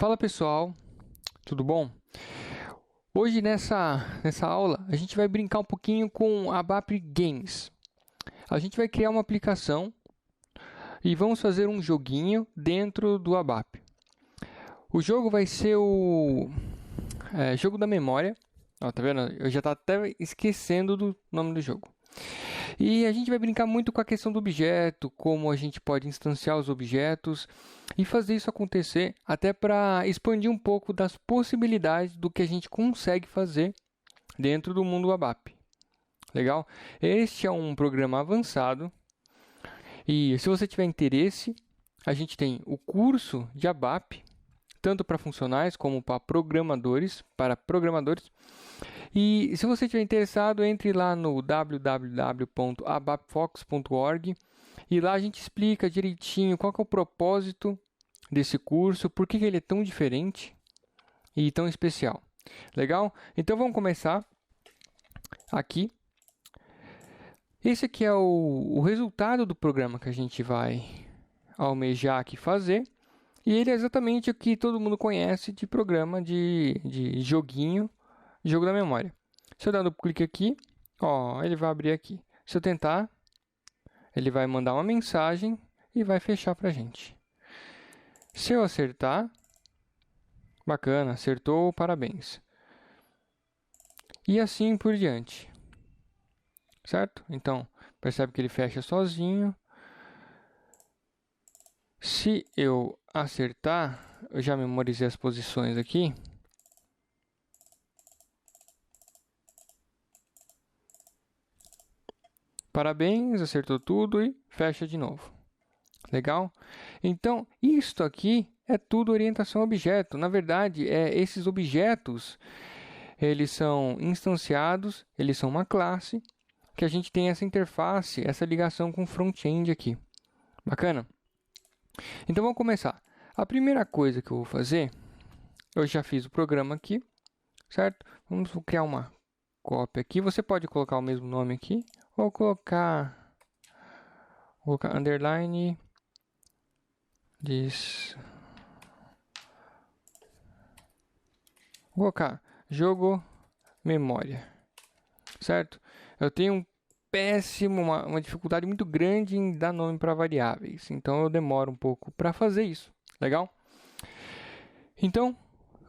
Fala pessoal, tudo bom? Hoje nessa aula a gente vai brincar um pouquinho com a ABAP Games. A gente vai criar uma aplicação e vamos fazer um joguinho dentro do ABAP. O jogo vai ser o jogo da memória. Ó, tá vendo? Eu já estava até esquecendo do nome do jogo. E a gente vai brincar muito com a questão do objeto, como a gente pode instanciar os objetos e fazer isso acontecer até para expandir um pouco das possibilidades do que a gente consegue fazer dentro do mundo ABAP. Legal? Este é um programa avançado e se você tiver interesse, a gente tem o curso de ABAP, tanto para funcionais como para programadores. E se você estiver interessado, entre lá no www.abapfox.org e lá a gente explica direitinho qual que é o propósito desse curso, por que ele é tão diferente e tão especial. Legal? Então vamos começar aqui. Esse aqui é o resultado do programa que a gente vai almejar aqui fazer. E ele é exatamente o que todo mundo conhece de programa de joguinho, jogo da memória. Se eu dar um clique aqui, ó, ele vai abrir aqui. Se eu tentar, ele vai mandar uma mensagem e vai fechar pra gente. Se eu acertar, bacana, acertou, parabéns. E assim por diante. Certo? Então, percebe que ele fecha sozinho. Se eu acertar, eu já memorizei as posições aqui. Parabéns, acertou tudo e fecha de novo. Legal? Então, isto aqui é tudo orientação a objeto. Na verdade, esses objetos, eles são instanciados, eles são uma classe, que a gente tem essa interface, essa ligação com o front-end aqui. Bacana? Então, vamos começar. A primeira coisa que eu vou fazer, eu já fiz o programa aqui, certo? Vamos criar uma cópia aqui. Você pode colocar o mesmo nome aqui, ou colocar underline vou colocar jogo memória, certo? Eu tenho uma dificuldade muito grande em dar nome para variáveis, então eu demoro um pouco para fazer isso, legal? Então,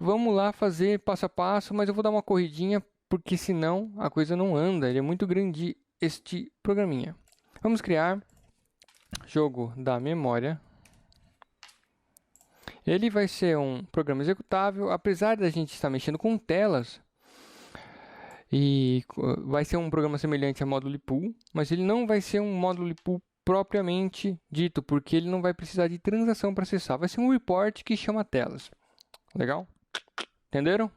vamos lá fazer passo a passo, mas eu vou dar uma corridinha, porque senão a coisa não anda, ele é muito grande este programinha. Vamos criar jogo da memória. Ele vai ser um programa executável, apesar da gente estar mexendo com telas, e vai ser um programa semelhante a módulo pool, mas ele não vai ser um módulo pool propriamente dito, porque ele não vai precisar de transação para acessar. Vai ser um report que chama telas. Legal? Entenderam?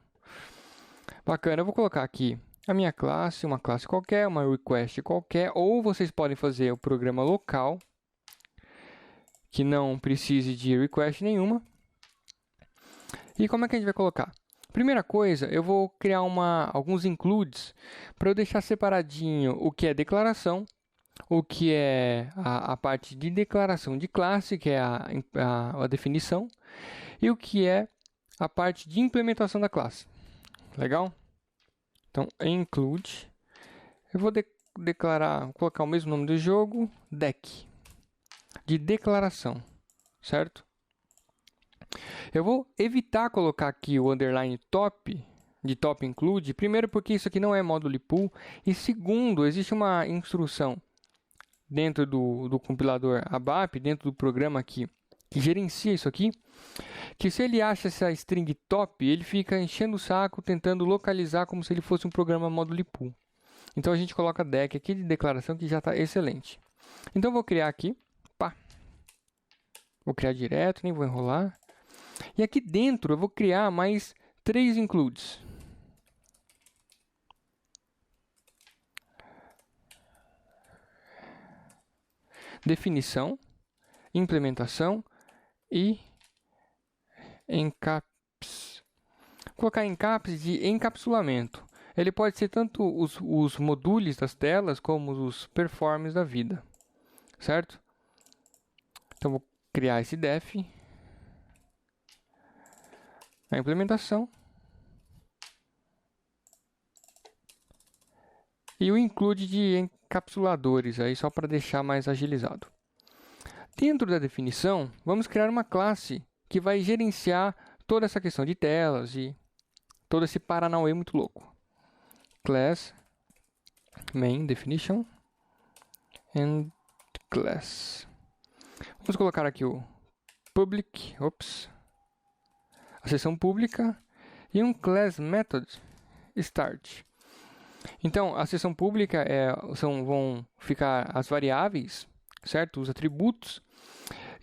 Bacana, eu vou colocar aqui a minha classe, uma classe qualquer, uma request qualquer, ou vocês podem fazer o programa local, que não precise de request nenhuma. E como é que a gente vai colocar? Primeira coisa, eu vou criar alguns includes para eu deixar separadinho o que é declaração, o que é a parte de declaração de classe, que é a definição, e o que é a parte de implementação da classe. Legal? Então, include. Eu vou colocar o mesmo nome do jogo, deck, de declaração, certo? Eu vou evitar colocar aqui o underline top, de top include, primeiro porque isso aqui não é módulo pool, e segundo, existe uma instrução dentro do compilador ABAP, dentro do programa aqui, que gerencia isso aqui, que se ele acha essa string top, ele fica enchendo o saco tentando localizar como se ele fosse um programa módulo pool. Então a gente coloca deck aqui de declaração que já está excelente. Então eu vou criar aqui, vou criar direto, nem vou enrolar. E aqui dentro eu vou criar mais 3 includes. Definição, implementação e encaps. Vou colocar encaps de encapsulamento. Ele pode ser tanto os modulos das telas como os performs da vida, certo? Então vou criar esse def. a implementação. E o include de encapsuladores, aí só para deixar mais agilizado. Dentro da definição, vamos criar uma classe que vai gerenciar toda essa questão de telas e todo esse paranauê muito louco. Class main definition and class. Vamos colocar aqui o public, a seção pública e um class method start. Então, a seção pública vão ficar as variáveis, certo? Os atributos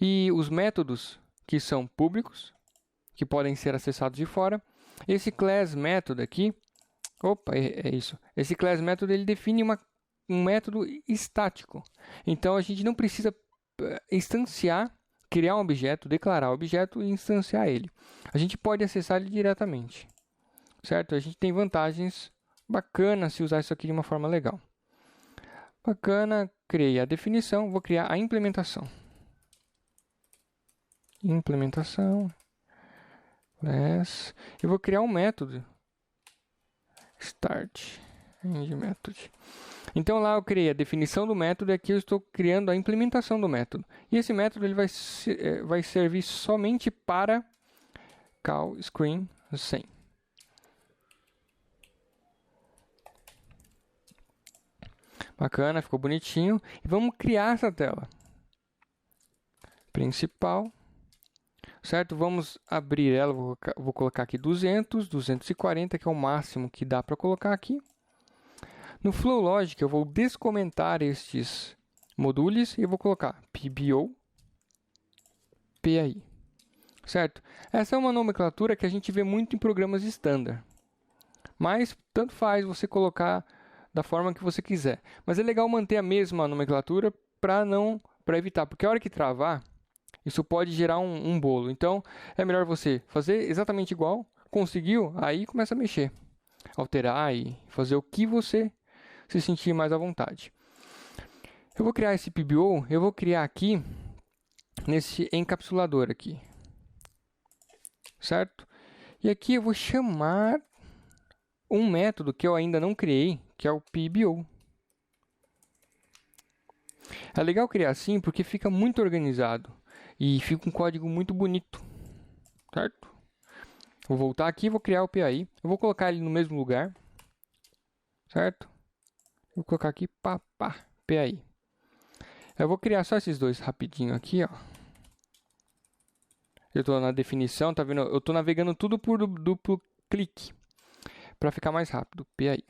e os métodos que são públicos, que podem ser acessados de fora. Esse class method aqui, é isso. Esse class method ele define um método estático. Então, a gente não precisa instanciar, criar um objeto, declarar o objeto e instanciar ele. A gente pode acessar ele diretamente, certo? A gente tem vantagens bacanas se usar isso aqui de uma forma legal. Bacana, criei a definição, vou criar a implementação. Implementação. Eu vou criar um método. Start. End method. Então lá eu criei a definição do método e aqui eu estou criando a implementação do método. E esse método ele vai servir somente para call screen 100. Bacana, ficou bonitinho. E vamos criar essa tela. Principal. Certo? Vamos abrir ela. Vou colocar aqui 200, 240, que é o máximo que dá para colocar aqui. No Flow Logic, eu vou descomentar estes modulos e vou colocar PBO, PAI. Certo? Essa é uma nomenclatura que a gente vê muito em programas standard. Mas tanto faz você colocar da forma que você quiser. Mas é legal manter a mesma nomenclatura para evitar, porque a hora que travar, isso pode gerar um bolo. Então, é melhor você fazer exatamente igual. Conseguiu? Aí começa a mexer, alterar e fazer o que você se sentir mais à vontade. Eu vou criar esse PBO, eu vou criar aqui nesse encapsulador aqui. Certo? E aqui eu vou chamar um método que eu ainda não criei, que é o PBO. É legal criar assim porque fica muito organizado e fica um código muito bonito, certo? Vou voltar aqui e vou criar o PAI. Eu vou colocar ele no mesmo lugar, certo? Vou colocar aqui PAI. Eu vou criar só esses dois rapidinho aqui, ó. Eu estou na definição, tá vendo? Eu estou navegando tudo por duplo clique para ficar mais rápido. PAI.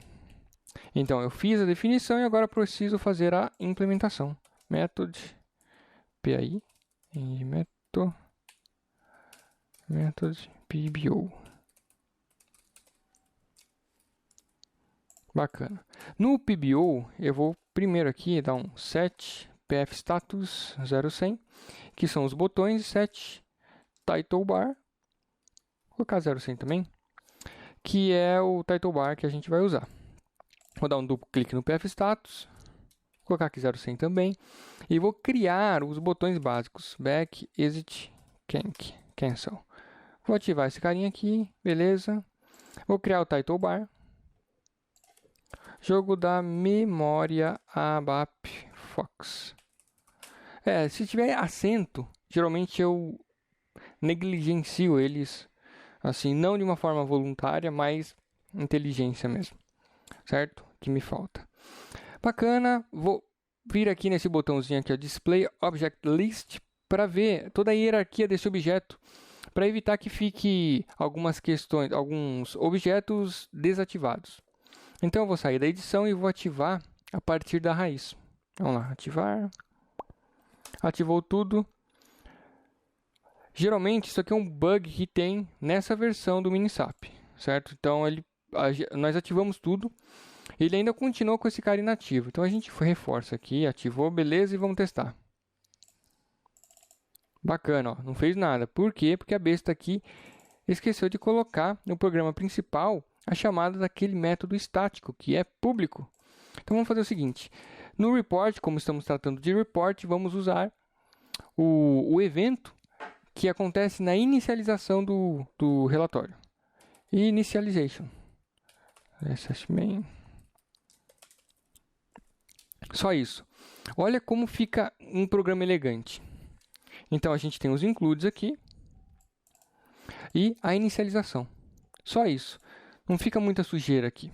Então, eu fiz a definição e agora preciso fazer a implementação. Method PAI e method PBO. Bacana. No PBO, eu vou primeiro aqui dar um set pf status 0100, que são os botões, e set title bar. Vou colocar 0100 também, que é o title bar que a gente vai usar. Vou dar um duplo clique no pf status, vou colocar aqui 0100 também, e vou criar os botões básicos, back, exit, cancel. Vou ativar esse carinha aqui, beleza. Vou criar o title bar. Jogo da memória ABAP Fox. Se tiver acento, geralmente eu negligencio eles, assim, não de uma forma voluntária, mas inteligência mesmo, certo? Que me falta. Bacana, vou vir aqui nesse botãozinho aqui, ó, Display Object List, para ver toda a hierarquia desse objeto, para evitar que fique alguns objetos desativados. Então eu vou sair da edição e vou ativar a partir da raiz. Vamos lá, ativar. Ativou tudo. Geralmente isso aqui é um bug que tem nessa versão do Minisap, certo? Então nós ativamos tudo. Ele ainda continuou com esse cara inativo. Então a gente reforça aqui, ativou, beleza, e vamos testar. Bacana, ó, não fez nada. Por quê? Porque a besta aqui esqueceu de colocar no programa principal a chamada daquele método estático, que é público. Então vamos fazer o seguinte. No report, como estamos tratando de report, vamos usar o evento que acontece na inicialização do relatório. Initialization. Main. Só isso. Olha como fica um programa elegante. Então, a gente tem os includes aqui e a inicialização. Só isso. Não fica muita sujeira aqui.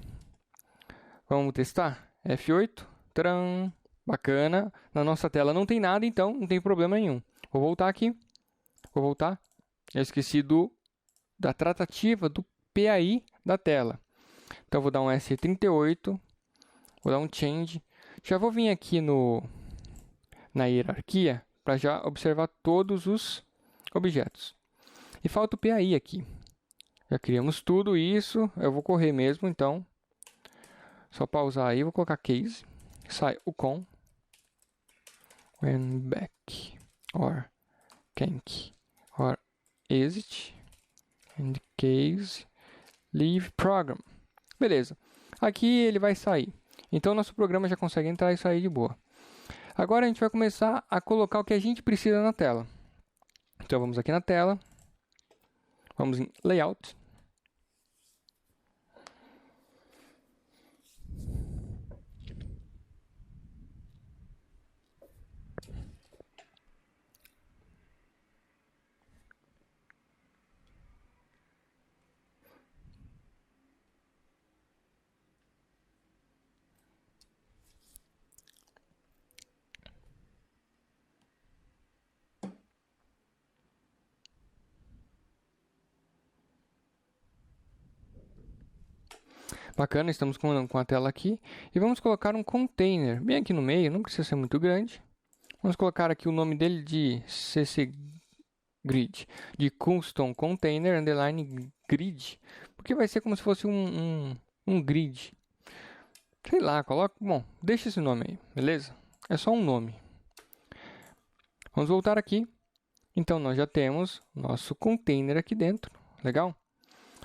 Vamos testar? F8. Tcharam! Bacana. Na nossa tela não tem nada, então não tem problema nenhum. Vou voltar aqui. Vou voltar. Eu esqueci da tratativa do PAI da tela. Então, vou dar um S38. Vou dar um change. Já vou vir aqui na hierarquia para já observar todos os objetos. E falta o PAI aqui. Já criamos tudo isso. Eu vou correr mesmo, então. Só pausar aí. Vou colocar case. Sai o com. When back. Or canc. Or exit. And case. Leave program. Beleza. Aqui ele vai sair. Então, nosso programa já consegue entrar e sair de boa. Agora, a gente vai começar a colocar o que a gente precisa na tela. Então, vamos aqui na tela. Vamos em Layout. Bacana, estamos com a tela aqui. E vamos colocar um container bem aqui no meio, não precisa ser muito grande. Vamos colocar aqui o nome dele de CC Grid, de Custom Container Underline Grid, porque vai ser como se fosse um grid. Sei lá, coloca. Bom, deixa esse nome aí, beleza? É só um nome. Vamos voltar aqui. Então, nós já temos nosso container aqui dentro, legal?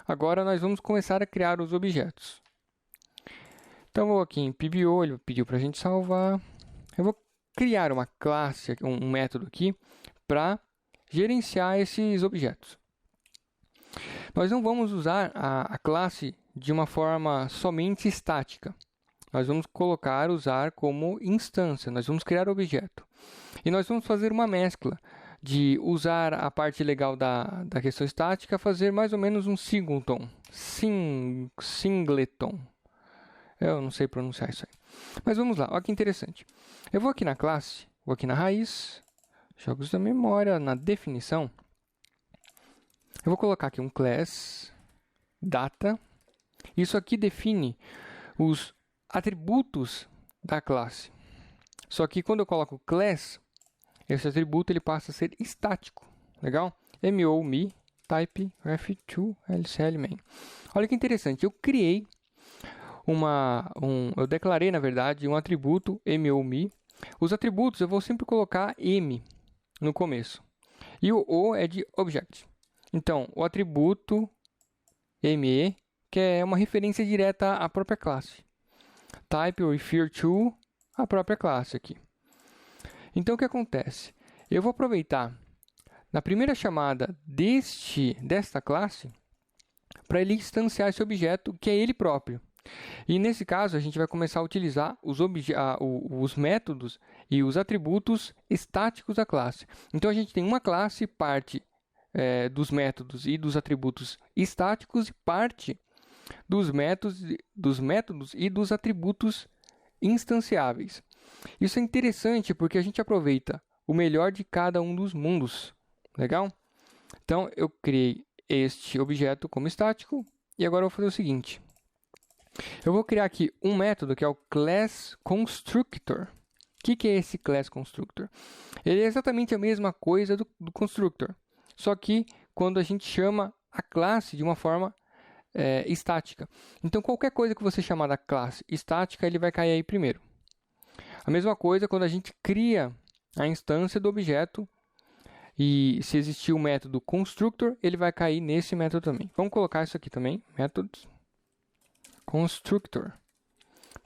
Agora, nós vamos começar a criar os objetos. Então, vou aqui em PBO, ele pediu para a gente salvar. Eu vou criar uma classe, um método aqui, para gerenciar esses objetos. Nós não vamos usar a classe de uma forma somente estática. Nós vamos usar como instância, nós vamos criar objeto. E nós vamos fazer uma mescla de usar a parte legal da questão estática, fazer mais ou menos um singleton. Singleton. Eu não sei pronunciar isso aí. Mas vamos lá, olha que interessante. Eu vou aqui na classe, vou aqui na raiz, jogos da memória, na definição. Eu vou colocar aqui um class data. Isso aqui define os atributos da classe. Só que quando eu coloco class, esse atributo ele passa a ser estático. Legal? me type ref2 lcl main. Olha que interessante, eu criei eu declarei, na verdade, um atributo me. Os atributos eu vou sempre colocar m no começo. E o é de object. Então, o atributo me, que é uma referência direta à própria classe. Type refer to a própria classe aqui. Então, o que acontece? Eu vou aproveitar na primeira chamada desta classe para ele instanciar esse objeto que é ele próprio. E nesse caso, a gente vai começar a utilizar os métodos e os atributos estáticos da classe. Então, a gente tem uma classe, parte dos métodos e dos atributos estáticos e parte dos métodos e dos atributos instanciáveis. Isso é interessante porque a gente aproveita o melhor de cada um dos mundos. Legal? Então, eu criei este objeto como estático e agora eu vou fazer o seguinte. Eu vou criar aqui um método que é o class constructor. O que é esse class constructor? Ele é exatamente a mesma coisa do constructor, só que quando a gente chama a classe de uma forma estática. Então, qualquer coisa que você chamar da classe estática, ele vai cair aí primeiro. A mesma coisa quando a gente cria a instância do objeto e se existir o método constructor, ele vai cair nesse método também. Vamos colocar isso aqui também, métodos constructor.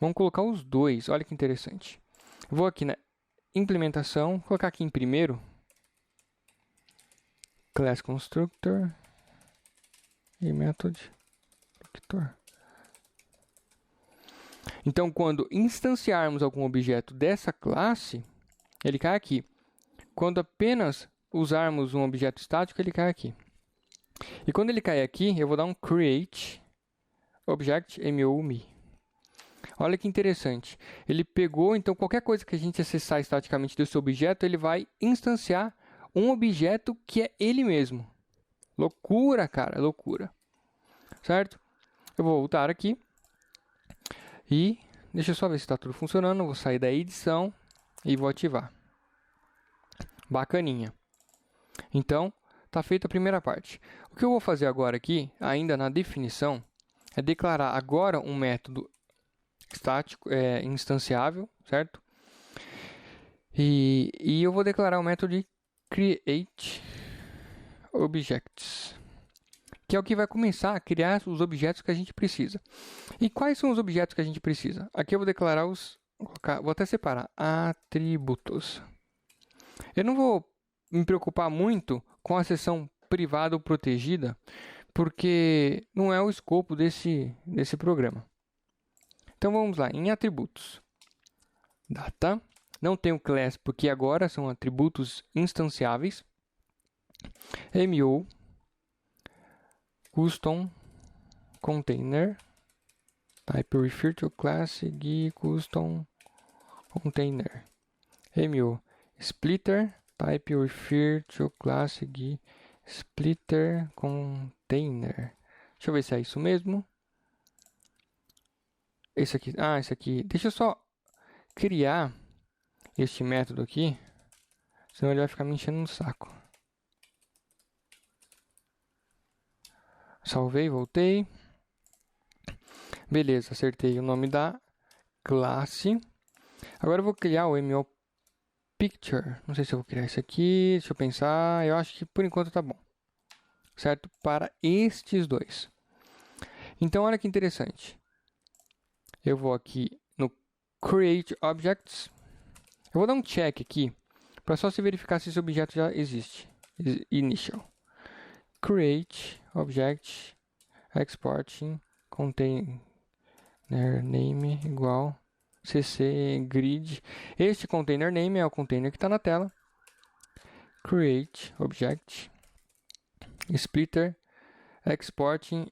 Vamos colocar os dois, olha que interessante. Vou aqui na implementação, colocar aqui em primeiro class constructor e method vector. Então, quando instanciarmos algum objeto dessa classe, ele cai aqui. Quando apenas usarmos um objeto estático, ele cai aqui. E quando ele cai aqui, eu vou dar um create object me. Olha que interessante. Ele pegou, então, qualquer coisa que a gente acessar estaticamente desse objeto, ele vai instanciar um objeto que é ele mesmo. Loucura, cara, loucura. Certo? Eu vou voltar aqui. E deixa eu só ver se está tudo funcionando. Vou sair da edição e vou ativar. Bacaninha. Então, está feita a primeira parte. O que eu vou fazer agora aqui, ainda na definição, é declarar agora um método estático, instanciável, certo? E eu vou declarar o método de create objects, que é o que vai começar a criar os objetos que a gente precisa. E quais são os objetos que a gente precisa? Aqui eu vou declarar vou até separar, atributos. Eu não vou me preocupar muito com a seção privada ou protegida, porque não é o escopo desse programa. Então vamos lá, em atributos. Data, não tem o class porque agora são atributos instanciáveis. MO, custom container, type refer to class GUI custom container. MO, splitter, type refer to class GUI splitter container. Deixa eu ver se é isso mesmo. Esse aqui. Deixa eu só criar este método aqui, senão ele vai ficar me enchendo no saco. Salvei, voltei. Beleza, acertei o nome da classe. Agora eu vou criar o MO Picture. Não sei se eu vou criar isso aqui, deixa eu pensar. Eu acho que por enquanto tá bom. Certo? Para estes dois. Então, olha que interessante. Eu vou aqui no Create Objects. Eu vou dar um check aqui, para só se verificar se esse objeto já existe. Initial. Create Object Exporting Container Name igual cc grid. Este container name é o container que está na tela. Create Object Splitter Exporting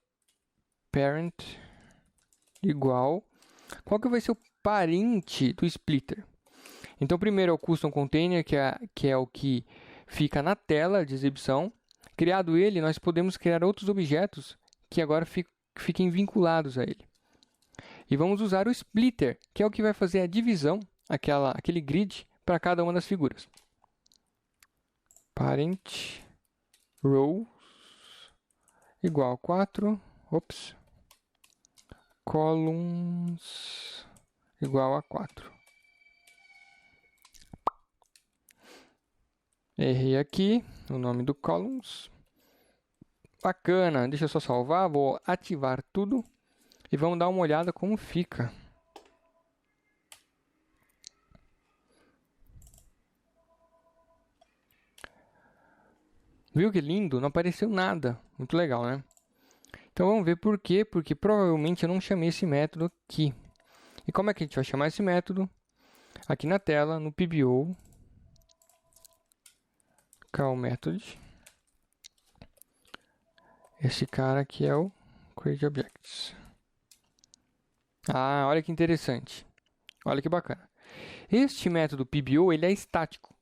Parent igual. Qual que vai ser o parente do splitter? Então, primeiro é o custom container, que é o que fica na tela de exibição. Criado ele, nós podemos criar outros objetos que agora fiquem vinculados a ele. E vamos usar o splitter, que é o que vai fazer a divisão, aquele grid, para cada uma das figuras. Parent rows igual 4. Ops. Columns igual a 4. Errei aqui o nome do columns. Bacana, deixa eu só salvar, vou ativar tudo e vamos dar uma olhada como fica. Viu que lindo? Não apareceu nada. Muito legal, né? Então vamos ver por quê. Porque provavelmente eu não chamei esse método aqui. E como é que a gente vai chamar esse método? Aqui na tela, no PBO. Call method. Esse cara aqui é o Create Objects. Ah, olha que interessante. Olha que bacana. Este método PBO, ele é estático.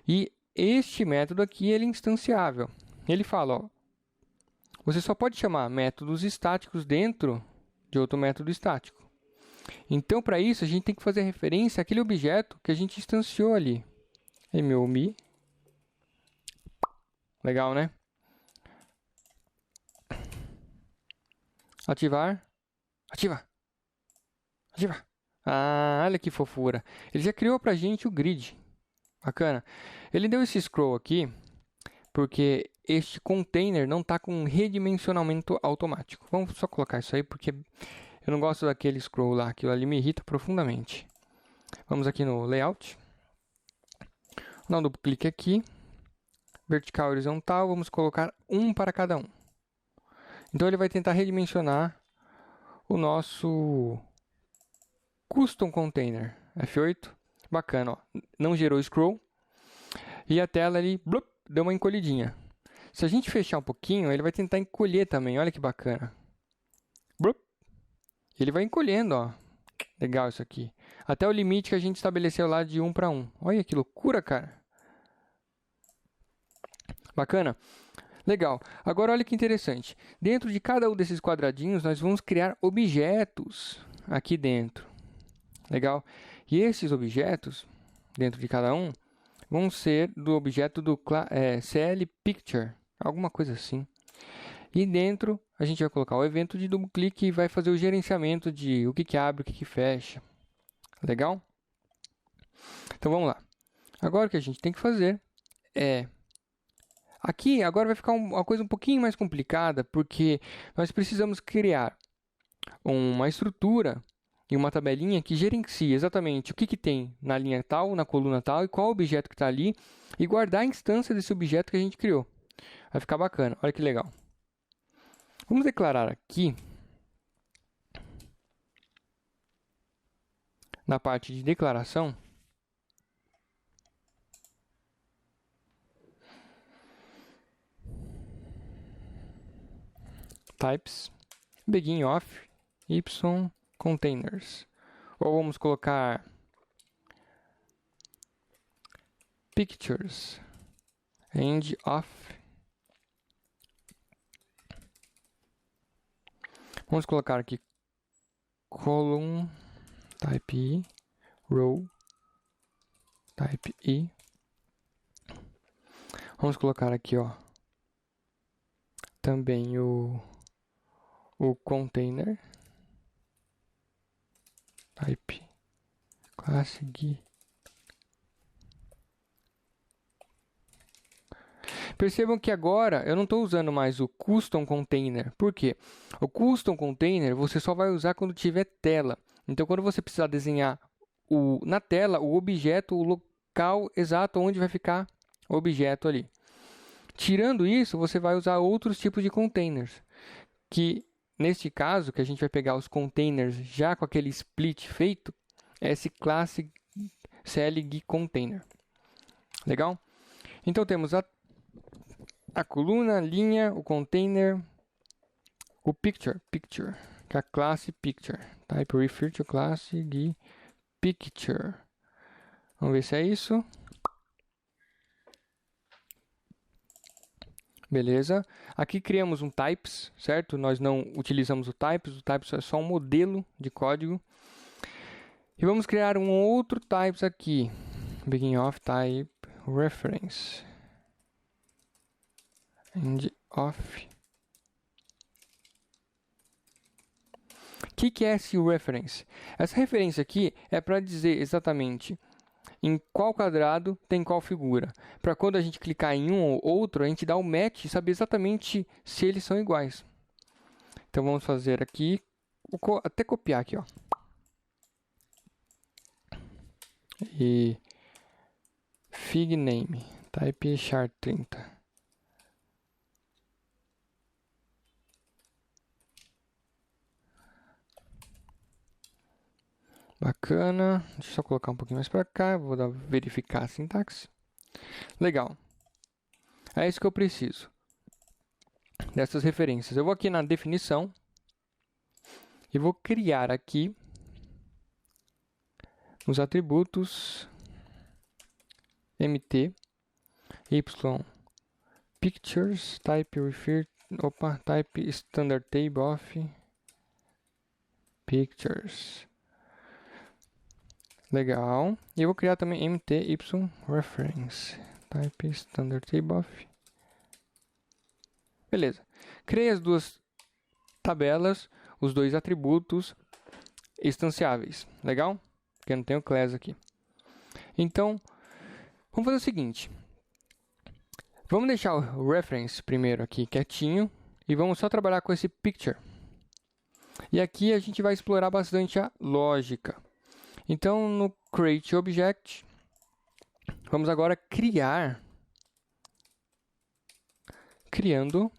E este método aqui, ele é instanciável. Ele fala, ó, você só pode chamar métodos estáticos dentro de outro método estático. Então, para isso, a gente tem que fazer referência àquele objeto que a gente instanciou ali. MOME. Legal, né? Ativar. Ativa. Ativa. Ah, olha que fofura. Ele já criou pra gente o grid. Bacana. Ele deu esse scroll aqui porque este container não está com redimensionamento automático. Vamos só colocar isso aí porque eu não gosto daquele scroll lá. Aquilo ali me irrita profundamente. Vamos aqui no layout. Vou dar um duplo clique aqui. vertical e horizontal, vamos colocar um para cada um. Então ele vai tentar redimensionar o nosso custom container. F8, bacana, ó. Não gerou scroll. E a tela ali, blup, deu uma encolhidinha. Se a gente fechar um pouquinho, ele vai tentar encolher também, olha que bacana. Blup. Ele vai encolhendo, ó. Legal isso aqui. Até o limite que a gente estabeleceu lá de 1 para 1. Olha que loucura, cara. Bacana? Legal. Agora olha que interessante. Dentro de cada um desses quadradinhos, nós vamos criar objetos aqui dentro. Legal? E esses objetos, dentro de cada um, vão ser do objeto do CL Picture, alguma coisa assim. E dentro, a gente vai colocar o evento de duplo clique e vai fazer o gerenciamento de o que abre, o que fecha. Legal? Então vamos lá. Agora o que a gente tem que fazer é... Aqui agora vai ficar uma coisa um pouquinho mais complicada, porque nós precisamos criar uma estrutura e uma tabelinha que gerencie exatamente o que tem na linha tal, na coluna tal, e qual objeto que está ali, e guardar a instância desse objeto que a gente criou. Vai ficar bacana, olha que legal. Vamos declarar aqui, na parte de declaração, types, begin of, y, containers. Ou vamos colocar pictures, end of. Vamos colocar aqui column, type I, row, type I. Vamos colocar aqui, ó, também o container, type classic. Percebam que agora eu não estou usando mais o custom container. Por quê? O custom container você só vai usar quando tiver tela. Então, quando você precisar desenhar na tela o objeto, o local exato onde vai ficar o objeto ali. Tirando isso, você vai usar outros tipos de containers. Que, neste caso, que a gente vai pegar os containers já com aquele split feito, é esse classic CLG container. Legal? Então, temos a coluna, a linha, o container, o picture, que é a classe picture. Type refer to classe picture. Vamos ver se é isso. Beleza. Aqui criamos um types, certo? Nós não utilizamos o types é só um modelo de código. E vamos criar um outro types aqui. Begin of type reference. End of. O que é esse reference? Essa referência aqui é para dizer exatamente em qual quadrado tem qual figura. Para quando a gente clicar em um ou outro, a gente dá o match e saber exatamente se eles são iguais. Então vamos fazer aqui, até copiar aqui, ó. E fig name, type char30. Bacana. Deixa eu só colocar um pouquinho mais para cá. Vou verificar a sintaxe. Legal. É isso que eu preciso. Dessas referências. Eu vou aqui na definição. E vou criar aqui nos atributos mt y pictures type refer type standard table of pictures. Legal. E eu vou criar também mty reference type standard table of. Beleza. Criei as duas tabelas, os dois atributos instanciáveis. Legal? Porque eu não tenho class aqui. Então, vamos fazer o seguinte. Vamos deixar o reference primeiro aqui quietinho e vamos só trabalhar com esse picture. E aqui a gente vai explorar bastante a lógica. Então, no create object, vamos agora criar criando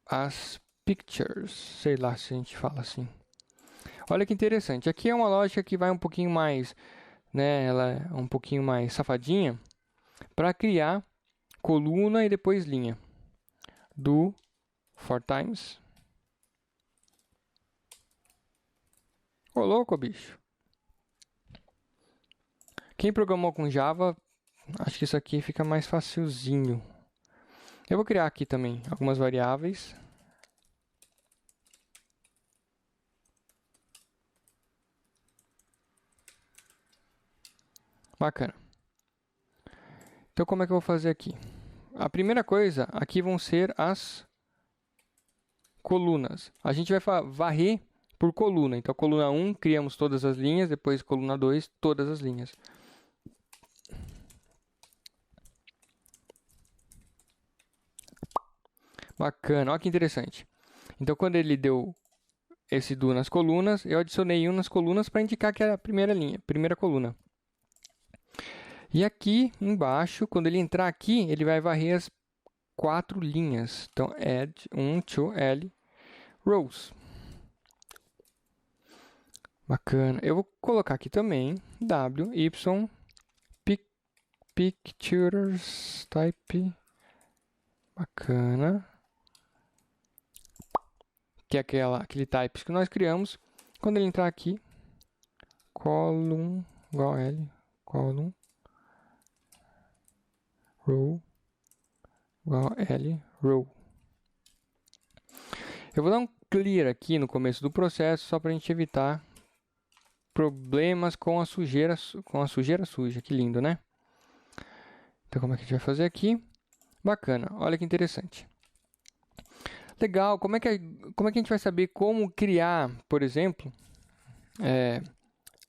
as pictures, sei lá se a gente fala assim. Olha que interessante, aqui é uma lógica que vai um pouquinho mais, né, ela é um pouquinho mais safadinha, para criar coluna e depois linha. Do for times. Ô louco, bicho. Quem programou com Java, acho que isso aqui fica mais facilzinho. Eu vou criar aqui também algumas variáveis. Bacana. Então, como é que eu vou fazer aqui? A primeira coisa, aqui vão ser as colunas. A gente vai varrer por coluna. Então, coluna 1, criamos todas as linhas. Depois, coluna 2, todas as linhas. Bacana, olha que interessante. Então, quando ele deu esse do nas colunas, eu adicionei um nas colunas para indicar que era a primeira linha, primeira coluna. E aqui embaixo, quando ele entrar aqui, ele vai varrer as 4 linhas. Então, add 1 to L rows. Bacana. Eu vou colocar aqui também w, y, pictures type. Bacana. Que é aquele types que nós criamos. Quando ele entrar aqui, column igual a L, column, row igual a L, row. Eu vou dar um clear aqui no começo do processo, só para a gente evitar problemas com a sujeira suja. Que lindo, né? Então, como é que a gente vai fazer aqui? Bacana, olha que interessante. Legal, como é que a gente vai saber como criar, por exemplo,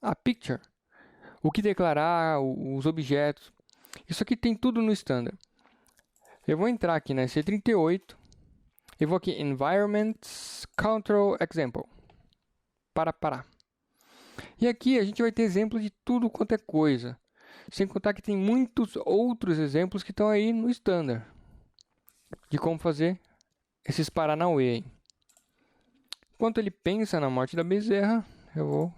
a picture? O que declarar, os objetos. Isso aqui tem tudo no standard. Eu vou entrar aqui na C38. Eu vou aqui Environments Control Example. Parar. E aqui a gente vai ter exemplo de tudo quanto é coisa. Sem contar que tem muitos outros exemplos que estão aí no standard. De como fazer esses paranauê. Enquanto ele pensa na morte da bezerra, eu vou...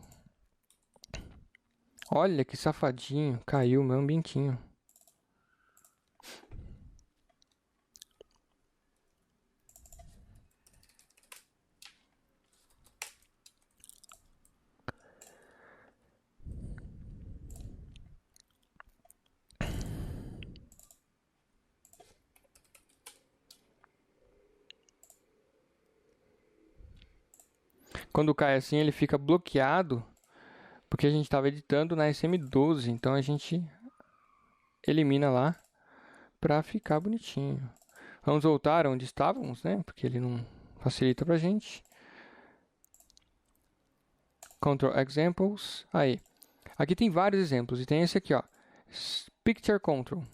Olha que safadinho, caiu meu ambientinho. Quando cai assim, ele fica bloqueado, porque a gente estava editando na SM12, então a gente elimina lá para ficar bonitinho. Vamos voltar onde estávamos, né? Porque ele não facilita pra gente. Control Examples. Aí. Aqui tem vários exemplos. E tem esse aqui, ó. Picture Control.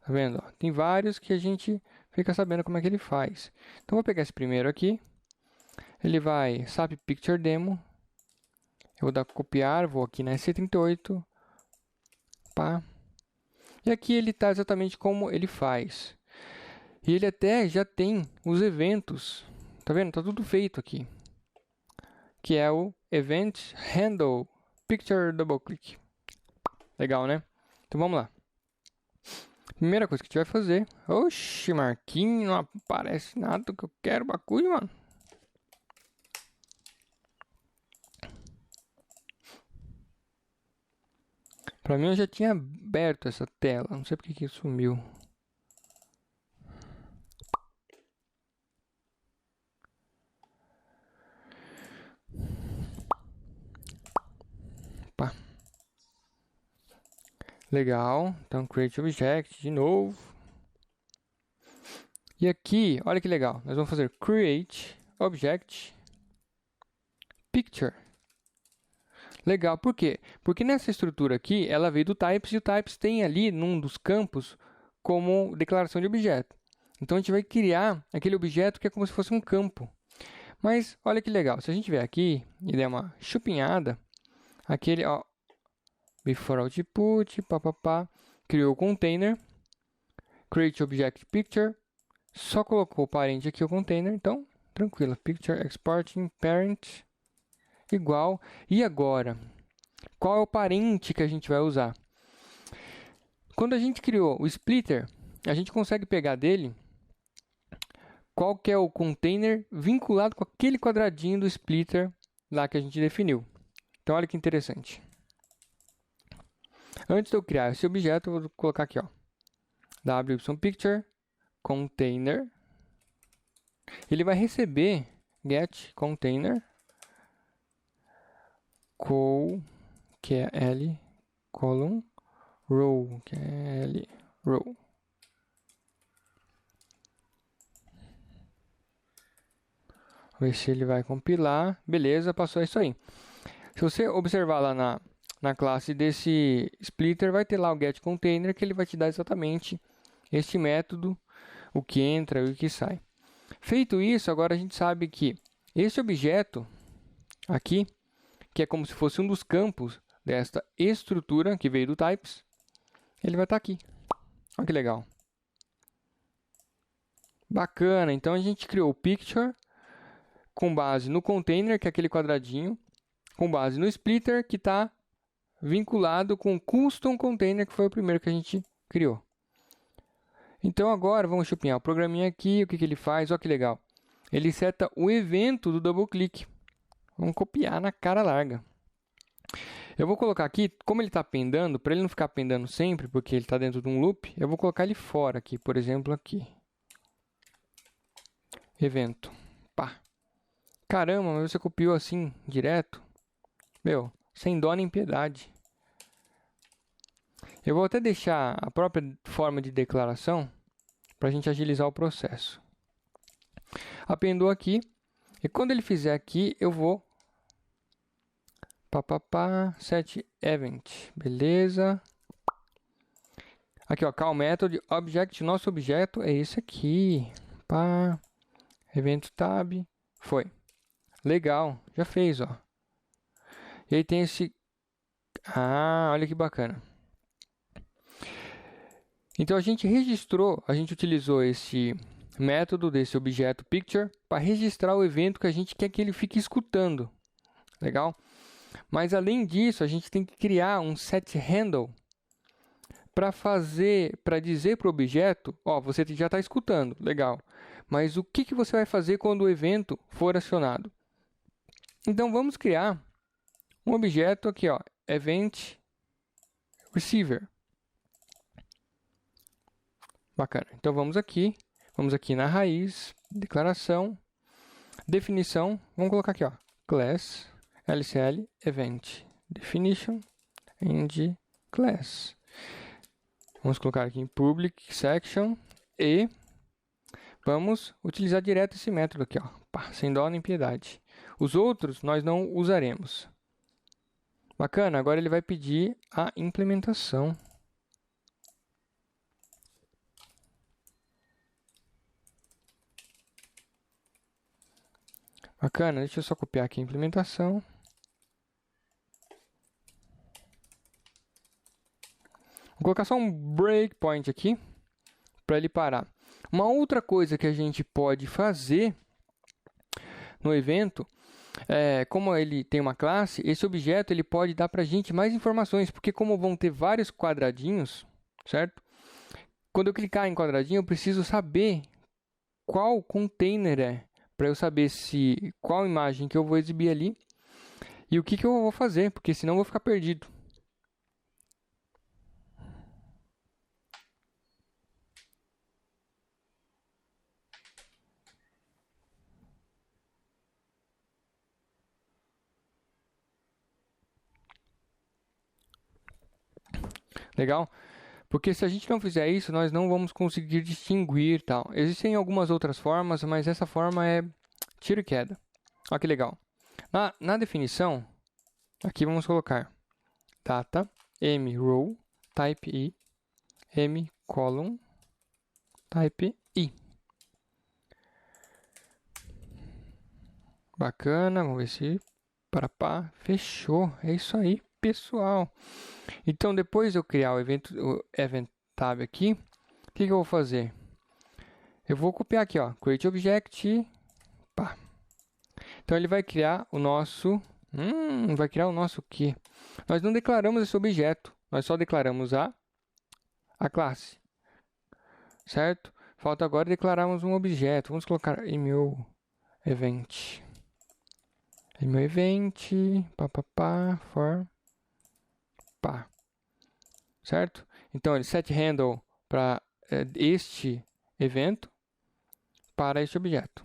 Tá vendo? Ó? Tem vários que a gente fica sabendo como é que ele faz. Então, vou pegar esse primeiro aqui. Ele vai SAP Picture Demo. Eu vou dar copiar. Vou aqui na C38. Pá. E aqui ele está exatamente como ele faz. E ele até já tem os eventos. Tá vendo? Tá tudo feito aqui. Que é o Event Handle Picture Double Click. Legal, né? Então vamos lá. Primeira coisa que a gente vai fazer. Oxi, Marquinhos, não aparece nada do que eu quero, bagulho, mano. Pra mim eu já tinha aberto essa tela. Não sei porque que sumiu. Pá. Legal. Então create object de novo. E aqui, olha que legal. Nós vamos fazer create object picture. Legal, por quê? Porque nessa estrutura aqui, ela veio do types e o types tem ali num dos campos como declaração de objeto. Então a gente vai criar aquele objeto que é como se fosse um campo. Mas olha que legal, se a gente vier aqui e der uma chupinhada, aquele, ó, before output, papapá, criou o container, create object picture, só colocou o parente aqui, o container, então, tranquilo. Picture exporting parent igual. E agora, qual é o parente que a gente vai usar? Quando a gente criou o splitter, a gente consegue pegar dele qual que é o container vinculado com aquele quadradinho do splitter lá que a gente definiu. Então, olha que interessante. Antes de eu criar esse objeto, eu vou colocar aqui, ó, wpicture container. Ele vai receber get container que é L, column, row, que é L, row. Ver se ele vai compilar. Beleza, passou isso aí. Se você observar lá na classe desse splitter, vai ter lá o getContainer, que ele vai te dar exatamente este método, o que entra e o que sai. Feito isso, agora a gente sabe que esse objeto aqui, que é como se fosse um dos campos desta estrutura que veio do types, ele vai estar aqui. Olha que legal. Bacana, então a gente criou o picture com base no container, que é aquele quadradinho, com base no splitter, que está vinculado com o custom container, que foi o primeiro que a gente criou. Então agora vamos chupinhar o programinha aqui, o que ele faz, olha que legal. Ele seta o evento do double click. Vamos copiar na cara larga. Eu vou colocar aqui, como ele está pendando, para ele não ficar pendando sempre, porque ele está dentro de um loop, eu vou colocar ele fora aqui, por exemplo, aqui. Evento. Pá. Caramba, mas você copiou assim, direto? Meu, sem dó nem piedade. Eu vou até deixar a própria forma de declaração para a gente agilizar o processo. Apendou aqui. E quando ele fizer aqui, eu vou set event. Beleza. Aqui, ó, call method object. Nosso objeto é esse aqui. Pá. Evento tab. Foi. Legal. Já fez, ó. E aí tem esse... Ah, olha que bacana. Então a gente registrou, a gente utilizou esse método desse objeto picture para registrar o evento que a gente quer que ele fique escutando. Legal? Mas além disso, a gente tem que criar um set handle para dizer para o objeto, ó, você já está escutando, legal. Mas o que você vai fazer quando o evento for acionado? Então vamos criar um objeto aqui, ó, event receiver. Bacana. Então vamos aqui na raiz, declaração, definição, vamos colocar aqui, ó, class lcl event definition and class. Vamos colocar aqui em public section e vamos utilizar direto esse método aqui, ó, pá, sem dó nem piedade. Os outros nós não usaremos. Bacana, agora ele vai pedir a implementação. Bacana, deixa eu só copiar aqui a implementação. Vou colocar só um breakpoint aqui para ele parar. Uma outra coisa que a gente pode fazer no evento, como ele tem uma classe, esse objeto ele pode dar para a gente mais informações, porque como vão ter vários quadradinhos, certo? Quando eu clicar em quadradinho, eu preciso saber qual container é, para eu saber qual imagem que eu vou exibir ali e o que eu vou fazer, porque senão eu vou ficar perdido. Legal? Porque se a gente não fizer isso, nós não vamos conseguir distinguir tal. Existem algumas outras formas, mas essa forma é tiro e queda. Olha que legal. Na definição, aqui vamos colocar data, m row, type i, m column, type i. Bacana, vamos ver se... Fechou, é isso aí. pessoal. Então, depois de eu criar o event tab aqui, o que eu vou fazer? Eu vou copiar aqui, ó, create object, pá. Então, ele vai criar o nosso, vai criar o nosso quê? Nós não declaramos esse objeto, nós só declaramos a classe, certo? Falta agora declararmos um objeto. Vamos colocar meu event, for, pá, certo? Então, ele set handle para este evento para este objeto.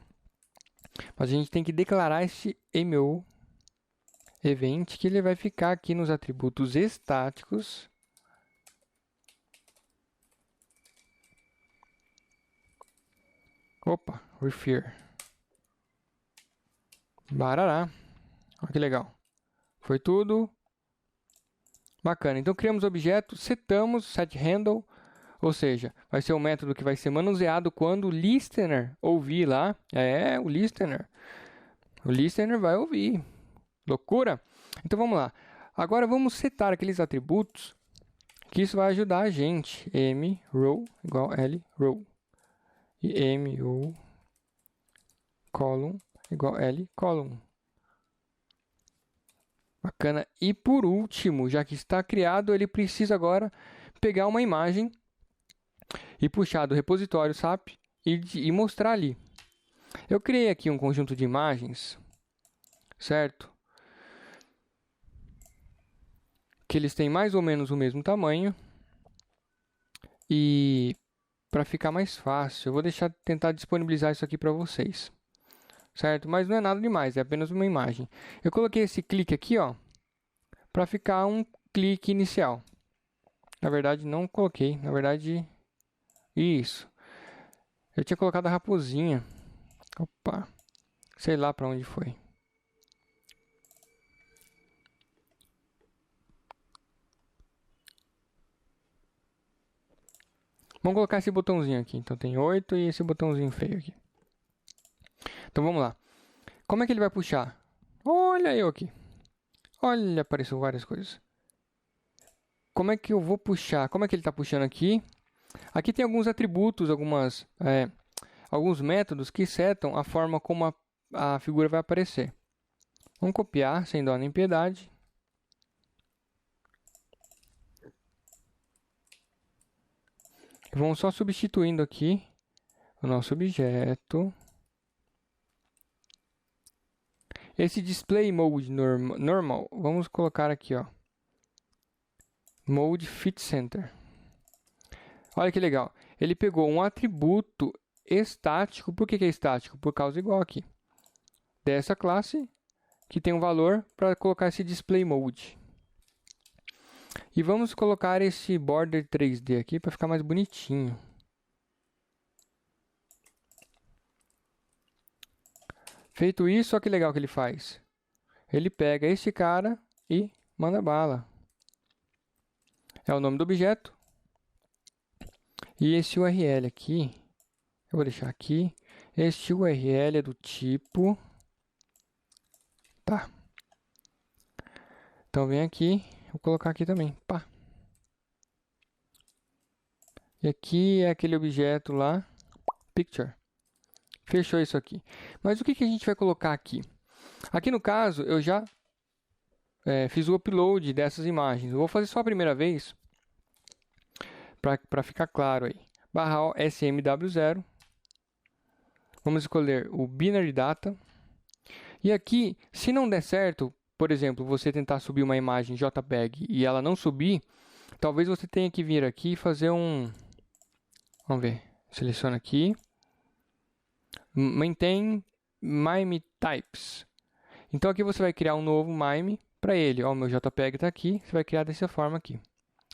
Mas a gente tem que declarar esse meu event, que ele vai ficar aqui nos atributos estáticos. Opa, refer. Barará. Olha que legal. Foi tudo. Bacana. Então, criamos o objeto, setamos set handle, ou seja, vai ser o método que vai ser manuseado quando o listener ouvir lá. O listener. O listener vai ouvir. Loucura? Então, vamos lá. Agora, vamos setar aqueles atributos que isso vai ajudar a gente. mRow igual lRow. E mRow column igual lcolumn. Bacana. E por último, já que está criado, ele precisa agora pegar uma imagem e puxar do repositório SAP e mostrar ali. Eu criei aqui um conjunto de imagens, certo? Que eles têm mais ou menos o mesmo tamanho. E para ficar mais fácil, eu vou tentar disponibilizar isso aqui para vocês. Certo? Mas não é nada demais, é apenas uma imagem. Eu coloquei esse clique aqui, ó, para ficar um clique inicial. Na verdade, não coloquei. Na verdade, isso. Eu tinha colocado a raposinha. Opa. Sei lá para onde foi. Vamos colocar esse botãozinho aqui. Então, tem 8 e esse botãozinho feio aqui. Então, vamos lá. Como é que ele vai puxar? Olha eu aqui. Olha, apareceu várias coisas. Como é que eu vou puxar? Como é que ele está puxando aqui? Aqui tem alguns atributos, alguns métodos que setam a forma como a figura vai aparecer. Vamos copiar, sem dó nem piedade. Vamos só substituindo aqui o nosso objeto. Esse display mode normal, vamos colocar aqui, ó. Mode fit center. Olha que legal. Ele pegou um atributo estático. Por que é estático? Por causa igual aqui. Dessa classe, que tem um valor para colocar esse display mode. E vamos colocar esse border 3D aqui para ficar mais bonitinho. Feito isso, olha que legal que ele faz. Ele pega esse cara e manda bala. É o nome do objeto. E esse URL aqui, eu vou deixar aqui. Este URL é do tipo... Tá. Então, vem aqui. Vou colocar aqui também. Pá. E aqui é aquele objeto lá. Picture. Fechou isso aqui. Mas o que a gente vai colocar aqui? Aqui no caso, eu já fiz o upload dessas imagens. Eu vou fazer só a primeira vez. Para ficar claro aí. Barra smw0. Vamos escolher o binary data. E aqui, se não der certo, por exemplo, você tentar subir uma imagem JPEG e ela não subir, talvez você tenha que vir aqui e fazer um... Vamos ver. Seleciona aqui. Maintain MIME types. Então aqui você vai criar um novo MIME para ele. Ó, o meu JPEG está aqui. Você vai criar dessa forma aqui.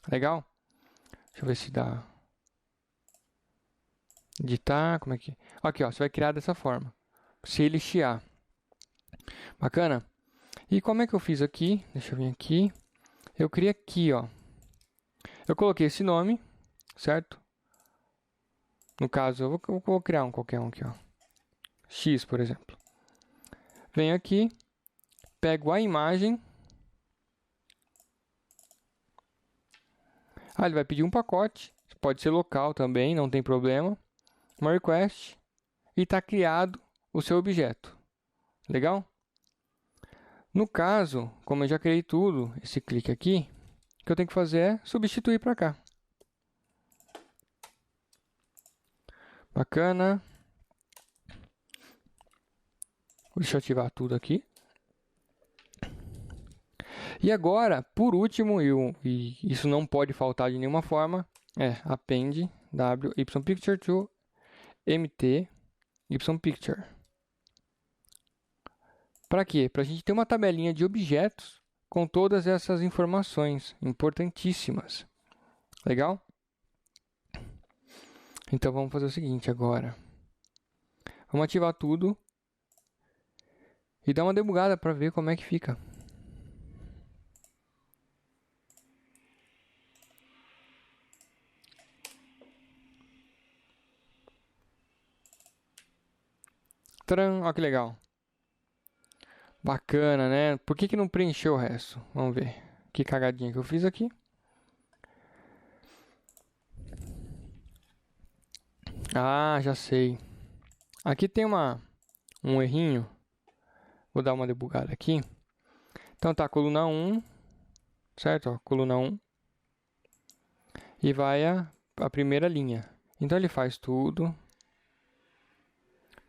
Legal? Deixa eu ver se dá. Editar, como é que... Aqui, ó, você vai criar dessa forma. Se ele chiar. Bacana? E como é que eu fiz aqui? Deixa eu vir aqui. Eu criei aqui, ó. Eu coloquei esse nome, certo? No caso, eu vou criar qualquer um aqui, ó. X, por exemplo. Venho aqui, pego a imagem Ah, ele vai pedir um pacote, pode ser local também, não tem problema. Uma request e está criado o seu objeto. Legal? No caso, como eu já criei tudo, esse clique aqui, o que eu tenho que fazer é substituir para cá. Bacana. Deixa eu ativar tudo aqui. E agora, por último, e isso não pode faltar de nenhuma forma, é append wyPicture to mt yPicture. Para quê? Para a gente ter uma tabelinha de objetos com todas essas informações importantíssimas. Legal? Então vamos fazer o seguinte agora. Vamos ativar tudo e dar uma debugada para ver como é que fica. Tcharam, olha que legal. Bacana, né? Por que não preencheu o resto? Vamos ver. Que cagadinha que eu fiz aqui. Ah, já sei. Aqui tem um errinho. Vou dar uma debugada aqui. Então tá, coluna 1, certo? Ó, coluna 1. E vai a primeira linha. Então ele faz tudo.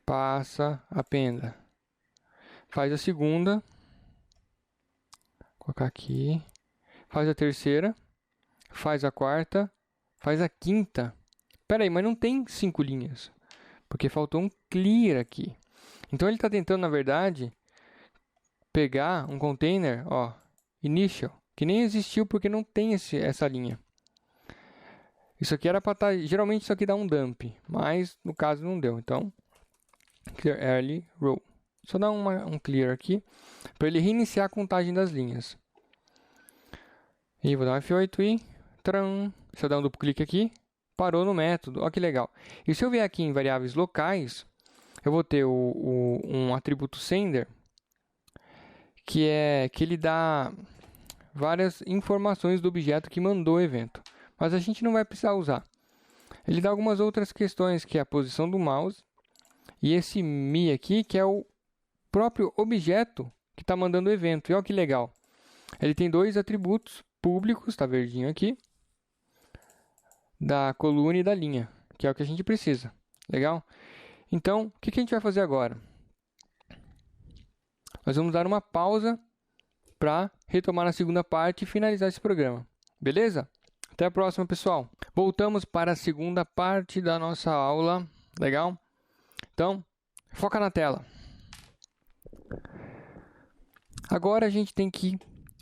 Passa, appenda. Faz a segunda. Vou colocar aqui. Faz a terceira. Faz a quarta. Faz a quinta. Pera aí, mas não tem 5 linhas. Porque faltou um clear aqui. Então ele está tentando, na verdade, pegar um container, ó, initial, que nem existiu porque não tem essa linha. Isso aqui era para estar... Geralmente isso aqui dá um dump, mas no caso não deu. Então, clear early row. Só dar um clear aqui, para ele reiniciar a contagem das linhas. E vou dar um F8 e... Tcharam! Se eu der um duplo clique aqui, parou no método. Olha que legal. E se eu vier aqui em variáveis locais, eu vou ter um atributo sender, que ele dá várias informações do objeto que mandou o evento. Mas a gente não vai precisar usar. Ele dá algumas outras questões, que é a posição do mouse, e esse me aqui, que é o próprio objeto que está mandando o evento. E olha que legal. Ele tem dois atributos públicos, está verdinho aqui, da coluna e da linha, que é o que a gente precisa. Legal? Então, o que a gente vai fazer agora? Nós vamos dar uma pausa para retomar na segunda parte e finalizar esse programa. Beleza? Até a próxima, pessoal. Voltamos para a segunda parte da nossa aula. Legal? Então, foca na tela. Agora a gente tem que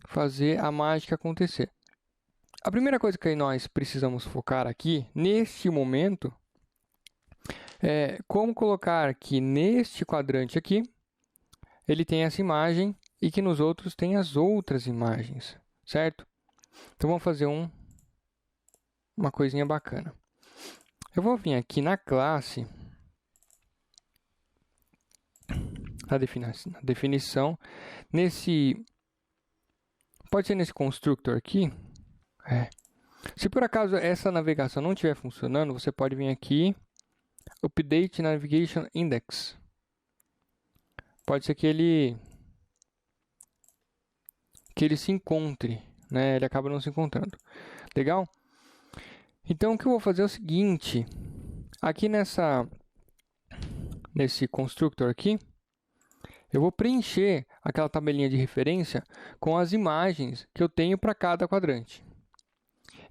fazer a mágica acontecer. A primeira coisa que nós precisamos focar aqui, neste momento, é como colocar que neste quadrante aqui, ele tem essa imagem e que nos outros tem as outras imagens, certo? Então vamos fazer uma coisinha bacana. Eu vou vir aqui na classe, na definição, pode ser nesse constructor aqui. Se por acaso essa navegação não estiver funcionando, você pode vir aqui, Update Navigation Index. Pode ser que ele se encontre, né? Ele acaba não se encontrando. Legal? Então o que eu vou fazer é o seguinte, aqui nesse constructor aqui, eu vou preencher aquela tabelinha de referência com as imagens que eu tenho para cada quadrante.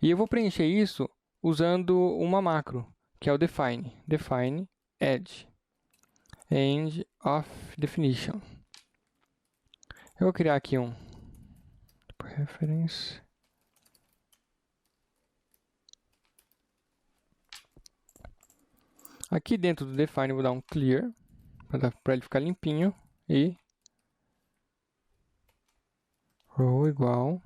E eu vou preencher isso usando uma macro, que é o define. Define edge. End of definition. Eu vou criar aqui um referência. Aqui dentro do define eu vou dar um clear, para ele ficar limpinho. E row igual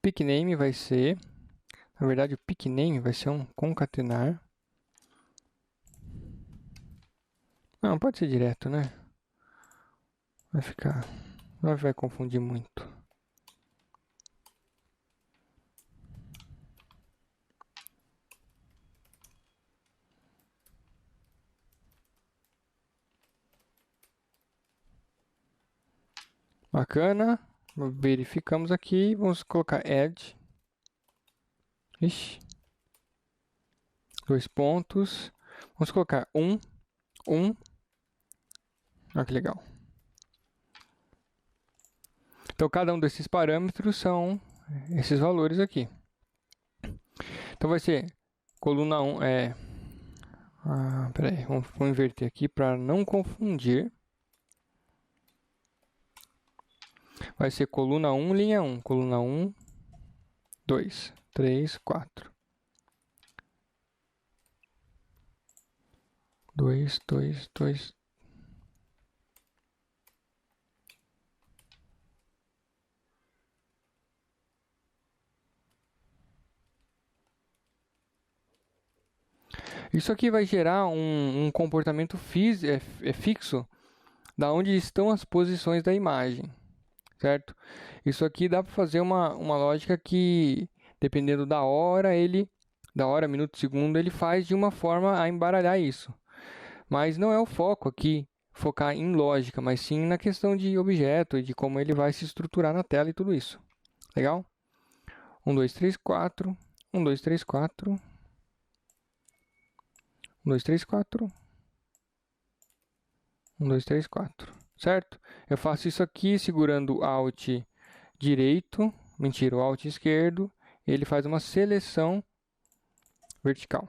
pick name vai ser Na verdade, o pick name vai ser um concatenar. Não, pode ser direto, né? Vai ficar... Não vai confundir muito. Bacana. Verificamos aqui. Vamos colocar add. Ixi. 2 pontos. Vamos colocar 1. Olha que legal. Então, cada um desses parâmetros são esses valores aqui. Então, vai ser coluna 1 peraí, vamos inverter aqui para não confundir. Vai ser coluna 1, linha 1. Coluna 1, 2, 3, 4. 2, 2, 2. Isso aqui vai gerar um comportamento fixo da onde estão as posições da imagem, certo? Isso aqui dá para fazer uma lógica que, dependendo da hora, minuto, segundo, ele faz de uma forma a embaralhar isso. Mas não é o foco aqui, focar em lógica, mas sim na questão de objeto e de como ele vai se estruturar na tela e tudo isso. Legal? 1, 2, 3, 4. 1, 2, 3, 4. 1, 2, 3, 4. 1, 2, 3, 4. Certo? Eu faço isso aqui segurando o Alt direito. Mentira, o Alt esquerdo. Ele faz uma seleção vertical.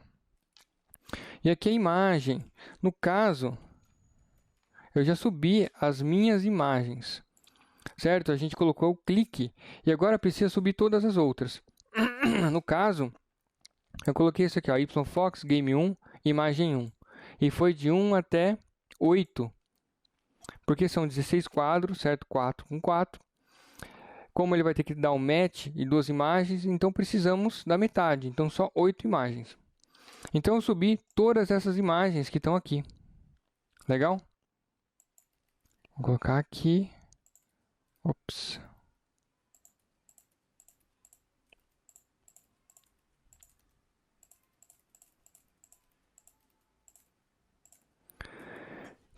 E aqui a imagem. No caso, eu já subi as minhas imagens. Certo? A gente colocou o clique. E agora precisa subir todas as outras. No caso, eu coloquei isso aqui, ó, YFox, Game 1, Imagem 1. E foi de 1 até 8. Porque são 16 quadros, certo? 4 com 4. Como ele vai ter que dar um match e 2 imagens, então precisamos da metade. Então, só 8 imagens. Então, eu subi todas essas imagens que estão aqui. Legal? Vou colocar aqui. Ops.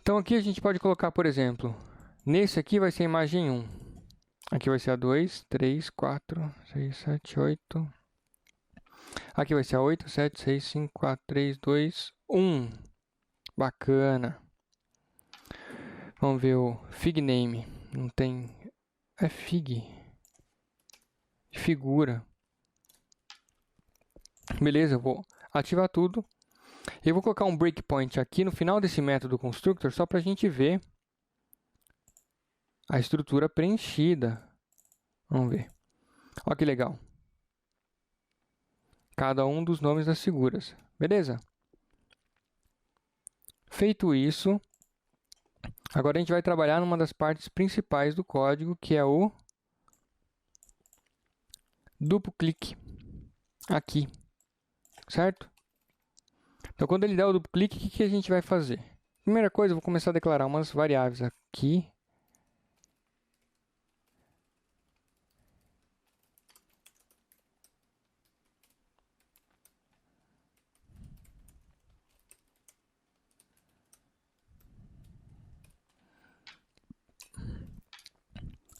Então, aqui a gente pode colocar, por exemplo, nesse aqui vai ser a imagem 1. Aqui vai ser a 2, 3, 4, 6, 7, 8. Aqui vai ser a 8, 7, 6, 5, 4, 3, 2, 1. Bacana. Vamos ver o fig name. Não tem... É fig. Figura. Beleza, eu vou ativar tudo. Eu vou colocar um breakpoint aqui no final desse método constructor só para a gente ver a estrutura preenchida. Vamos ver. Olha que legal. Cada um dos nomes das figuras. Beleza? Feito isso, agora a gente vai trabalhar numa das partes principais do código, que é o duplo clique aqui, certo? Então, quando ele der o duplo clique, o que a gente vai fazer? Primeira coisa, eu vou começar a declarar umas variáveis aqui.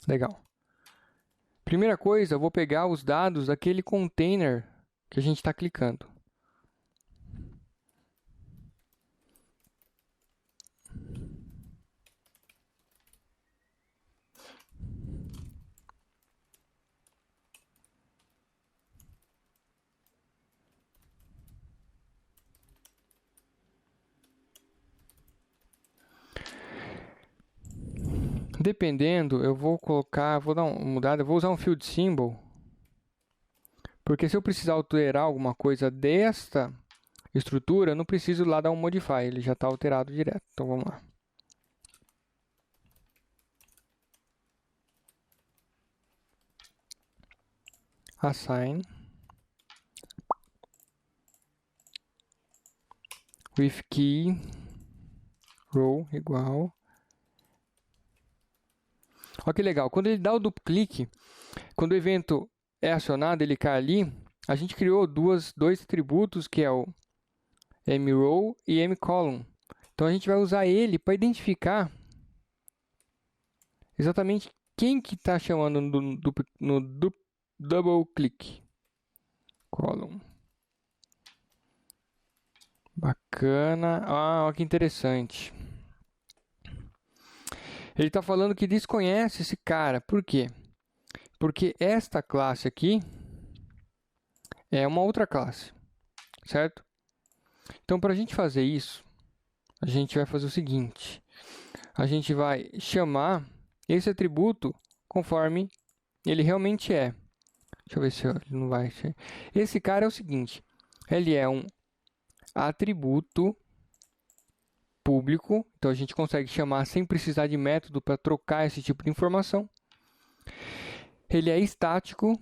Legal. Primeira coisa, eu vou pegar os dados daquele container que a gente está clicando. Dependendo, eu vou colocar, vou dar uma mudada, eu vou usar um field symbol. Porque se eu precisar alterar alguma coisa desta estrutura, eu não preciso lá dar um modify, ele já está alterado direto. Então vamos lá. Assign with key row igual. Olha que legal, quando ele dá o duplo clique, quando o evento é acionado, ele cai ali, a gente criou dois atributos, que é o mRow e mColumn. Então a gente vai usar ele para identificar exatamente quem que está chamando no double click. Column. Bacana. Ah, olha que interessante. Ele está falando que desconhece esse cara. Por quê? Porque esta classe aqui é uma outra classe, certo? Então, para a gente fazer isso, a gente vai fazer o seguinte. A gente vai chamar esse atributo conforme ele realmente é. Deixa eu ver se ele não vai... Esse cara é o seguinte. Ele é um atributo público. Então, a gente consegue chamar sem precisar de método para trocar esse tipo de informação. Ele é estático,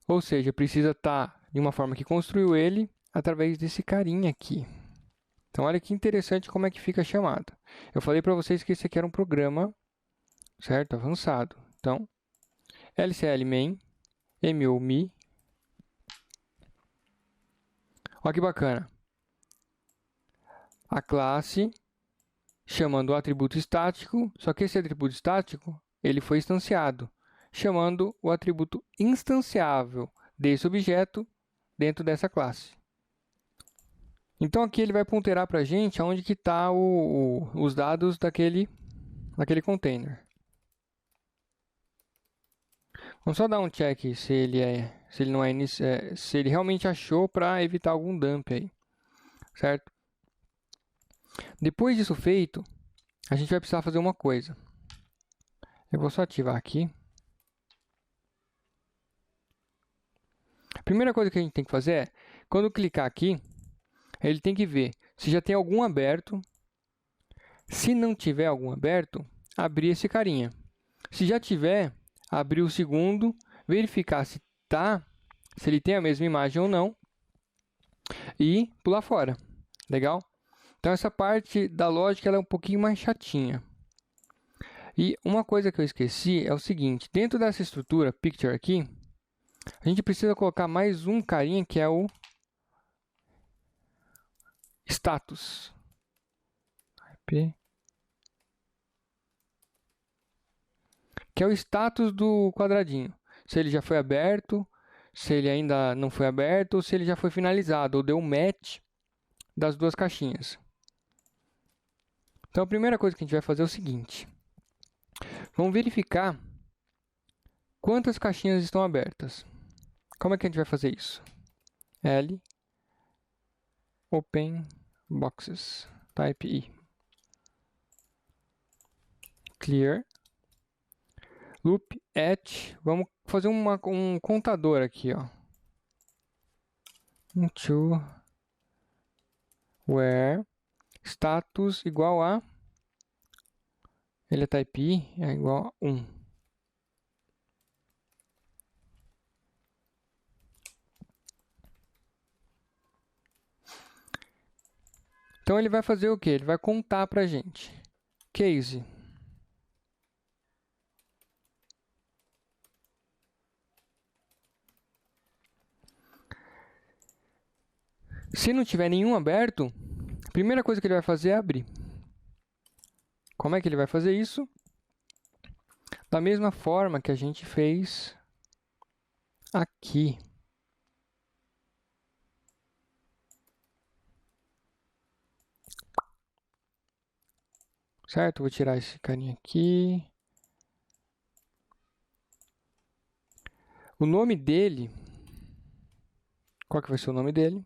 ou seja, precisa estar de uma forma que construiu ele através desse carinha aqui. Então, olha que interessante como é que fica a chamada. Eu falei para vocês que esse aqui era um programa, certo? Avançado. Então, LCL main, MO me. Olha que bacana. A classe chamando o atributo estático, só que esse atributo estático, ele foi instanciado, chamando o atributo instanciável desse objeto dentro dessa classe. Então aqui ele vai ponderar para a gente aonde que está os dados daquele container. Vamos só dar um check se ele não é, se ele realmente achou para evitar algum dump aí, certo? Depois disso feito, a gente vai precisar fazer uma coisa. Eu vou só ativar aqui. A primeira coisa que a gente tem que fazer é, quando clicar aqui, ele tem que ver se já tem algum aberto. Se não tiver algum aberto, abrir esse carinha. Se já tiver, abrir o segundo, verificar se ele tem a mesma imagem ou não e pular fora. Legal? Então essa parte da lógica ela é um pouquinho mais chatinha. E uma coisa que eu esqueci é o seguinte, dentro dessa estrutura picture aqui, a gente precisa colocar mais um carinha que é o status. Que é o status do quadradinho. Se ele já foi aberto, se ele ainda não foi aberto, ou se ele já foi finalizado, ou deu um match das duas caixinhas. Então a primeira coisa que a gente vai fazer é o seguinte. Vamos verificar quantas caixinhas estão abertas. Como é que a gente vai fazer isso? L open boxes type I clear loop at, vamos fazer um contador aqui, ó. Into where status igual a, ele é type I, é igual a 1. Então ele vai fazer o que? Ele vai contar pra gente. Case. Se não tiver nenhum aberto, a primeira coisa que ele vai fazer é abrir. Como é que ele vai fazer isso? Da mesma forma que a gente fez aqui. Certo? Vou tirar esse carinha aqui. O nome dele, qual que vai ser o nome dele?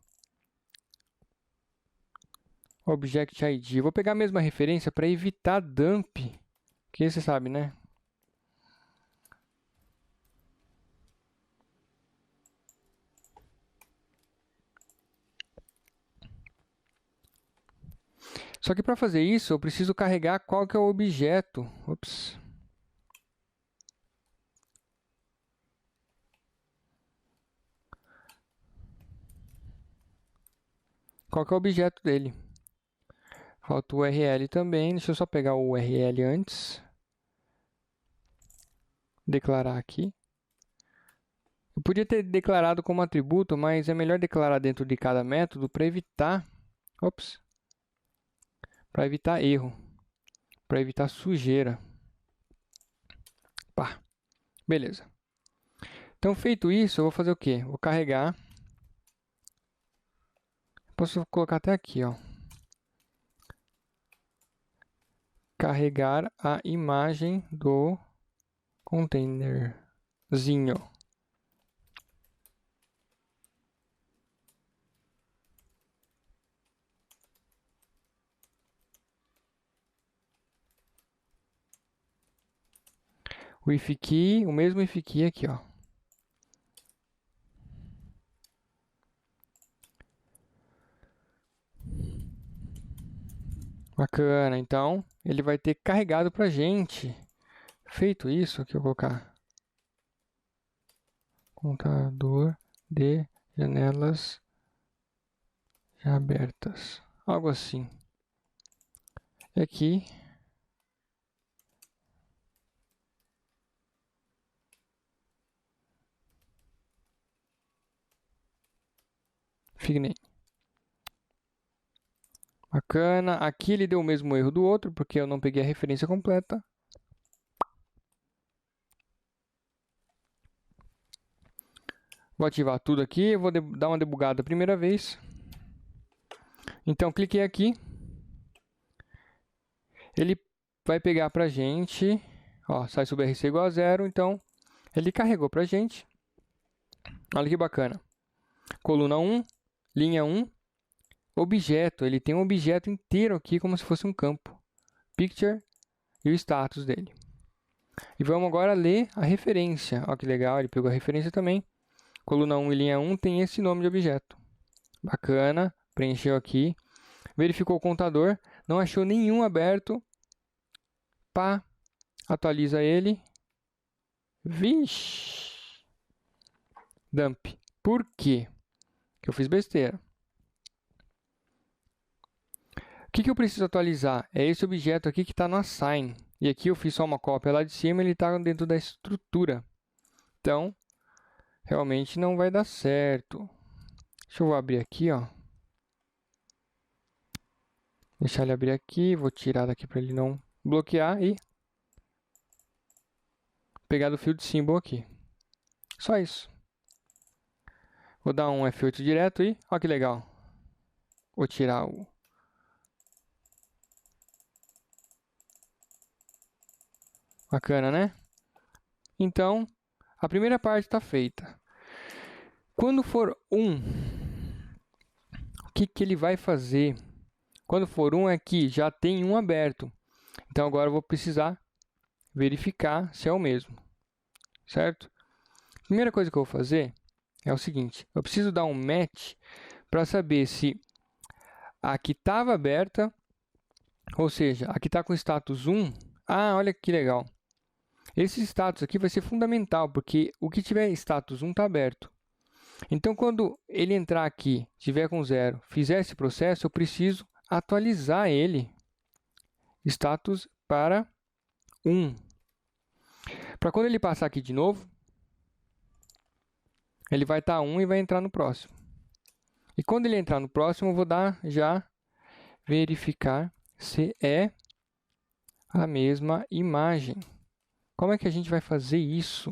Object ID. Vou pegar a mesma referência para evitar dump, que você sabe, né? Só que para fazer isso, eu preciso carregar qual que é o objeto. Ops. Qual que é o objeto dele? Falta o URL também. Deixa eu só pegar o URL antes. Declarar aqui. Eu podia ter declarado como atributo, mas é melhor declarar dentro de cada método para evitar, para evitar erro, para evitar sujeira. Pá, beleza. Então, feito isso, eu vou fazer o quê? Vou carregar. Posso colocar até aqui, ó. Carregar a imagem do containerzinho. O if key, o mesmo if key aqui, ó. Bacana, então ele vai ter carregado pra gente. Feito isso, aqui eu vou colocar contador de janelas já abertas, algo assim. E aqui Figname. Bacana. Aqui ele deu o mesmo erro do outro, porque eu não peguei a referência completa. Vou ativar tudo aqui, vou dar uma debugada a primeira vez. Então, cliquei aqui. Ele vai pegar pra gente, ó, sai sub RC igual a 0, então ele carregou pra gente. Olha que bacana. Coluna 1, linha 1, objeto, ele tem um objeto inteiro aqui como se fosse um campo. Picture e o status dele. E vamos agora ler a referência. Olha que legal, ele pegou a referência também. Coluna 1 e linha 1 tem esse nome de objeto. Bacana, preencheu aqui. Verificou o contador, não achou nenhum aberto. Pá, atualiza ele. Vixe! Dump. Por quê? Que eu fiz besteira. O que eu preciso atualizar? É esse objeto aqui que está no assign. E aqui eu fiz só uma cópia lá de cima, ele está dentro da estrutura. Então, realmente não vai dar certo. Deixa eu abrir aqui, ó. Deixar ele abrir aqui, vou tirar daqui para ele não bloquear e pegar do field symbol aqui. Só isso. Vou dar um F8 direto e, ó que legal. Vou tirar o... Bacana, né? Então, a primeira parte está feita. Quando for 1, o que ele vai fazer? Quando for 1 aqui, já tem um aberto. Então, agora eu vou precisar verificar se é o mesmo. Certo? A primeira coisa que eu vou fazer é o seguinte. Eu preciso dar um match para saber se a que estava aberta, ou seja, a que está com status 1. Ah, olha que legal. Esse status aqui vai ser fundamental, porque o que tiver status 1 está aberto. Então, quando ele entrar aqui, tiver com 0, fizer esse processo, eu preciso atualizar ele, status para 1. Para quando ele passar aqui de novo, ele vai estar 1 e vai entrar no próximo. E quando ele entrar no próximo, eu vou dar já verificar se é a mesma imagem. Como é que a gente vai fazer isso?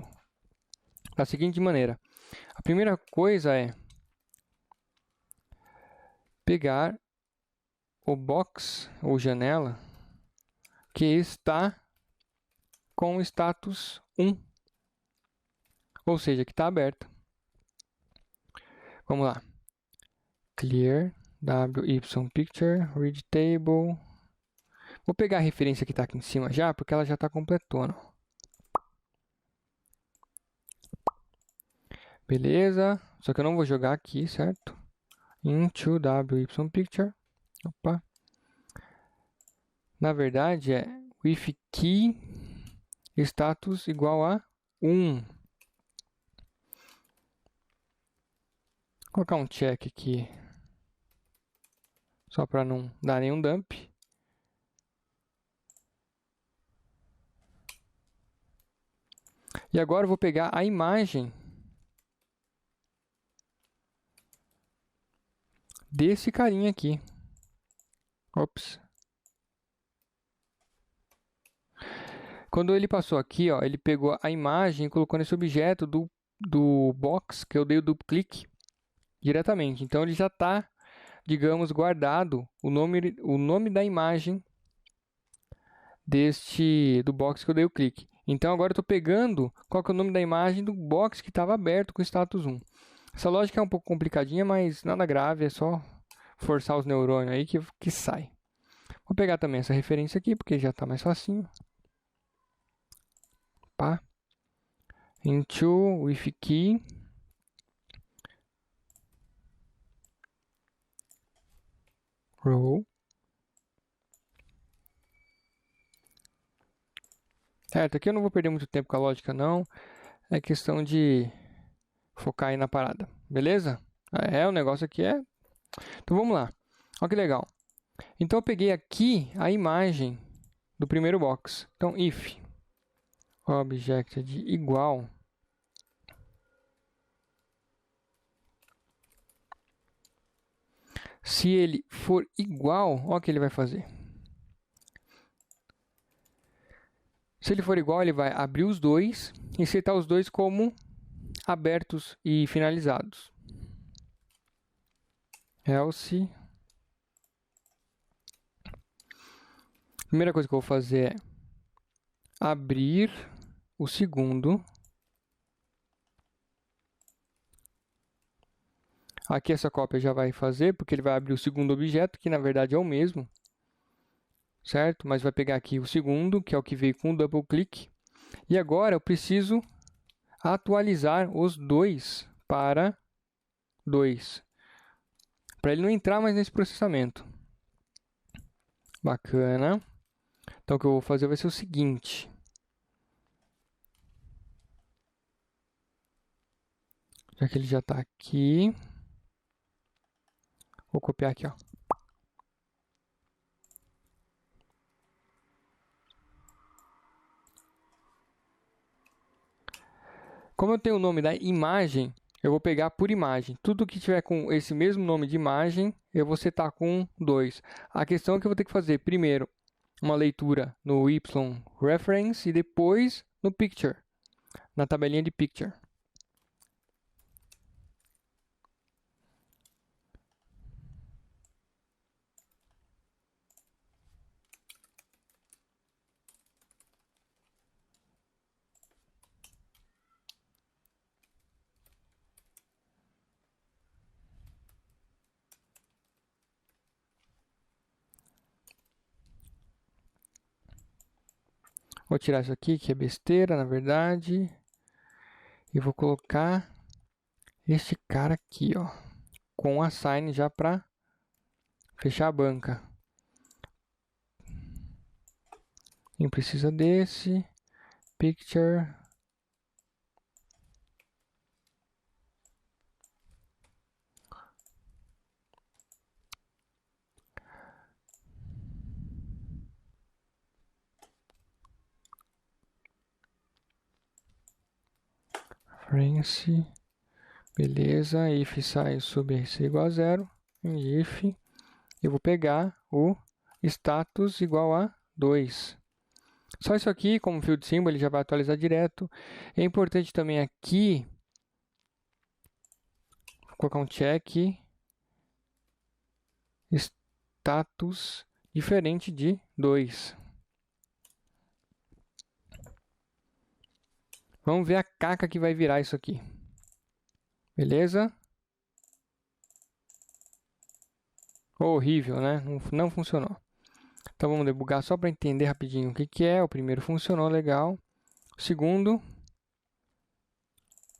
Da seguinte maneira. A primeira coisa é pegar o box ou janela que está com o status 1. Ou seja, que está aberta. Vamos lá. Clear WYPicture, read table. Vou pegar a referência que está aqui em cima já, porque ela já está completona. Beleza, só que eu não vou jogar aqui, certo? Into WYPicture. Opa. Na verdade é with key status igual a 1. Vou colocar um check aqui, só para não dar nenhum dump. E agora eu vou pegar a imagem desse carinha aqui. Ops. Quando ele passou aqui, ó, ele pegou a imagem e colocou nesse objeto do box que eu dei o duplo clique diretamente. Então ele já está, digamos, guardado o nome da imagem do box que eu dei o clique. Então agora eu estou pegando qual que é o nome da imagem do box que estava aberto com status 1. Essa lógica é um pouco complicadinha, mas nada grave, é só forçar os neurônios aí que sai. Vou pegar também essa referência aqui, porque já está mais facinho. Pá. Into with key. Row. Certo, aqui eu não vou perder muito tempo com a lógica não. É questão de focar aí na parada. Beleza? O negócio aqui é... Então vamos lá. Olha que legal. Então eu peguei aqui a imagem do primeiro box. Então if object de igual se ele for igual, olha o que ele vai fazer. Se ele for igual, ele vai abrir os dois e setar os dois como abertos e finalizados. Else. Primeira coisa que eu vou fazer é abrir o segundo. Aqui essa cópia já vai fazer, porque ele vai abrir o segundo objeto, que na verdade é o mesmo. Certo? Mas vai pegar aqui o segundo, que é o que veio com o double click. E agora eu preciso atualizar os dois para 2. Para ele não entrar mais nesse processamento. Bacana. Então o que eu vou fazer vai ser o seguinte. Já que ele já está aqui. Vou copiar aqui, ó. Como eu tenho o nome da imagem, eu vou pegar por imagem. Tudo que tiver com esse mesmo nome de imagem, eu vou setar com 2. A questão é que eu vou ter que fazer primeiro uma leitura no y-reference e depois no picture, na tabelinha de picture. Vou tirar isso aqui, que é besteira, na verdade. E vou colocar este cara aqui, ó, com assign já para fechar a banca. Quem precisa desse? Picture. Reference. Beleza, if size sub rc igual a 0, if, eu vou pegar o status igual a 2. Só isso aqui, como field symbol, ele já vai atualizar direto. É importante também aqui, vou colocar um check, status diferente de 2. Vamos ver a caca que vai virar isso aqui. Beleza? Horrível, né? Não funcionou. Então vamos debugar só para entender rapidinho o que é. O primeiro funcionou legal. O segundo,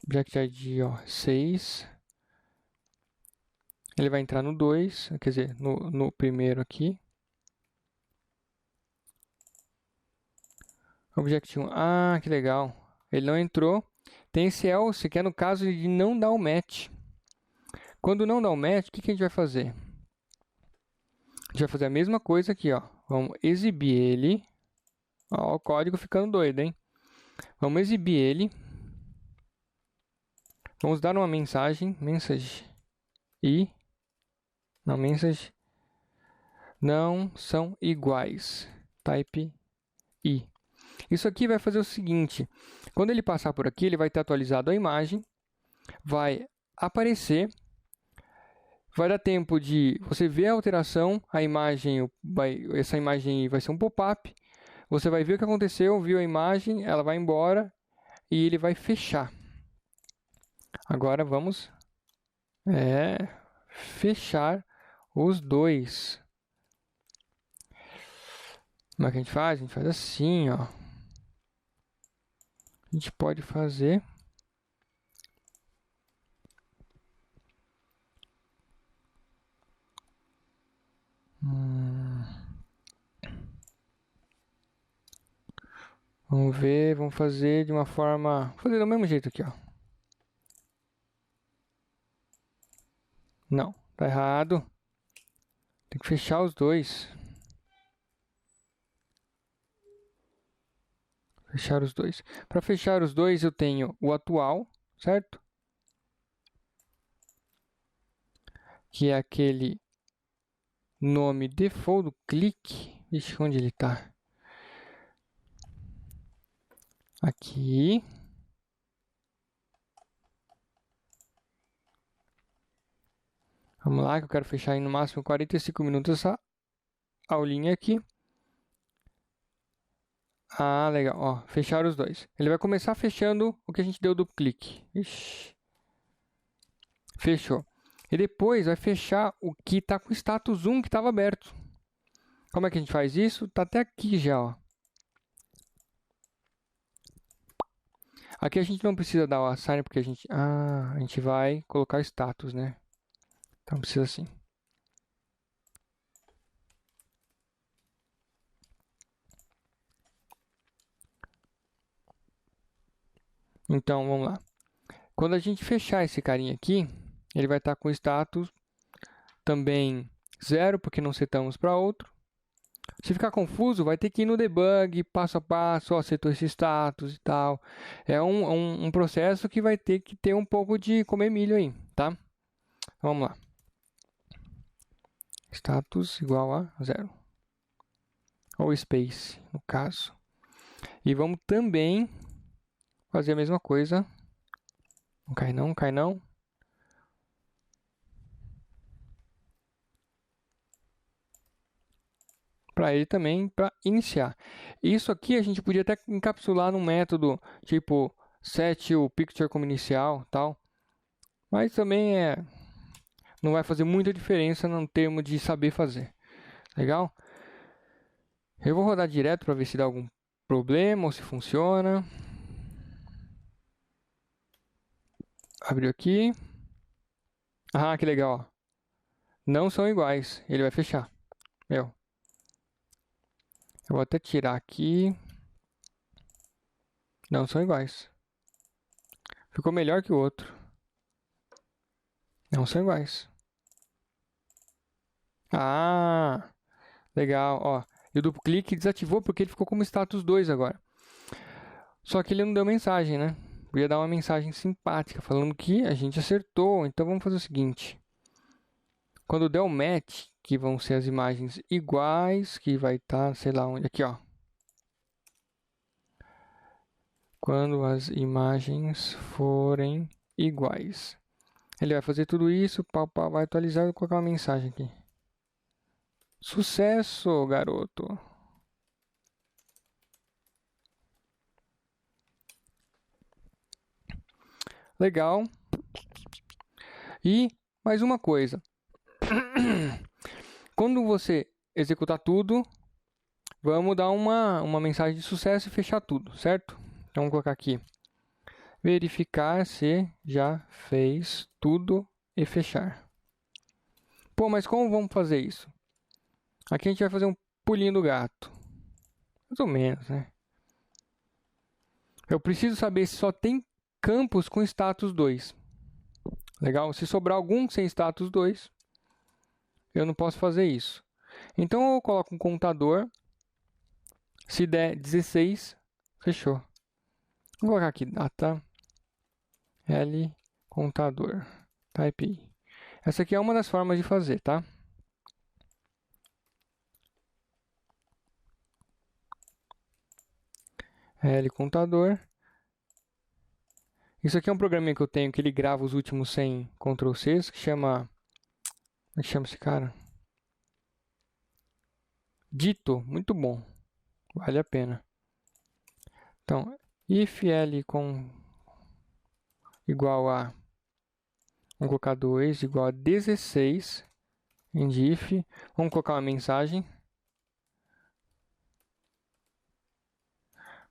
Object ID, ó, 6. Ele vai entrar no 2, quer dizer, no primeiro aqui. Object 1, ah, que legal. Ele não entrou. Tem esse else, que é no caso de não dar o match. Quando não dá o match, o que a gente vai fazer? A gente vai fazer a mesma coisa aqui, ó. Vamos exibir ele. Ó, o código ficando doido, hein? Vamos exibir ele. Vamos dar uma mensagem, e não, message não são iguais, type i. Isso aqui vai fazer o seguinte, quando ele passar por aqui, ele vai ter atualizado a imagem, vai aparecer, vai dar tempo de você ver a alteração, a imagem, essa imagem vai ser um pop-up, você vai ver o que aconteceu, viu a imagem, ela vai embora e ele vai fechar. Agora vamos fechar os dois. Como é que a gente faz? A gente faz assim, ó. A gente pode fazer vamos ver, vamos fazer de uma forma, vou fazer do mesmo jeito aqui, ó. Não, tá errado. Tem que fechar os dois. Fechar os dois. Para fechar os dois, eu tenho o atual, certo? Que é aquele nome default do clique. Vixe, onde ele tá? Aqui. Vamos lá, que eu quero fechar em no máximo 45 minutos essa aulinha aqui. Ah, legal. Ó, fechar os dois. Ele vai começar fechando o que a gente deu do clique. Ixi. Fechou. E depois vai fechar o que está com o status 1 que estava aberto. Como é que a gente faz isso? Tá até aqui já, ó. Aqui a gente não precisa dar o assign porque a gente vai colocar status, né? Então precisa assim. Então vamos lá. Quando a gente fechar esse carinha aqui, ele vai estar com status também 0, porque não setamos para outro. Se ficar confuso, vai ter que ir no debug, passo a passo, ó, setou esse status e tal. É um processo que vai ter que ter um pouco de comer milho aí, tá? Vamos lá. Status igual a 0. Ou space, no caso. E vamos também fazer a mesma coisa. Não cai não, cai não. Para ele também, para iniciar. Isso aqui a gente podia até encapsular num método tipo set o picture como inicial, tal. Mas também não vai fazer muita diferença no termo de saber fazer. Legal? Eu vou rodar direto para ver se dá algum problema ou se funciona. Abriu aqui. Ah, que legal. Ó. Não são iguais. Ele vai fechar. Eu vou até tirar aqui. Não são iguais. Ficou melhor que o outro. Não são iguais. Ah, legal. Ó, e o duplo clique desativou porque ele ficou como status 2 agora. Só que ele não deu mensagem, né? Podia dar uma mensagem simpática falando que a gente acertou. Então vamos fazer o seguinte. Quando der o match, que vão ser as imagens iguais, que vai estar, sei lá onde, aqui ó. Quando as imagens forem iguais. Ele vai fazer tudo isso, vai atualizar e colocar uma mensagem aqui. Sucesso, garoto! Legal. E mais uma coisa. Quando você executar tudo, vamos dar uma mensagem de sucesso e fechar tudo, certo? Então vamos colocar aqui. Verificar se já fez tudo e fechar. Pô, mas como vamos fazer isso? Aqui a gente vai fazer um pulinho do gato. Mais ou menos, né? Eu preciso saber se só tem campos com status 2. Legal? Se sobrar algum sem status 2, eu não posso fazer isso. Então eu coloco um contador. Se der 16, fechou. Vou colocar aqui data L contador, type I. Essa aqui é uma das formas de fazer, tá? L contador. Isso aqui é um programinha que eu tenho que ele grava os últimos 100 Ctrl+C, que chama... Como é que chama esse cara? Dito, muito bom. Vale a pena. Então, if L com igual a... Vamos colocar 2 igual a 16. End if. Vamos colocar uma mensagem.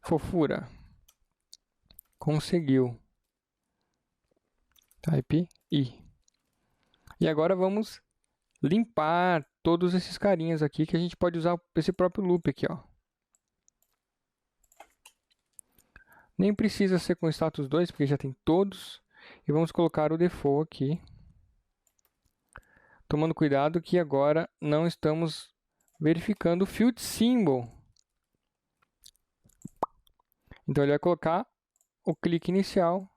Fofura. Conseguiu. Type I. E agora vamos limpar todos esses carinhas aqui que a gente pode usar esse próprio loop aqui, ó. Nem precisa ser com status 2, porque já tem todos. E vamos colocar o default aqui. Tomando cuidado que agora não estamos verificando o field symbol. Então ele vai colocar o clique inicial.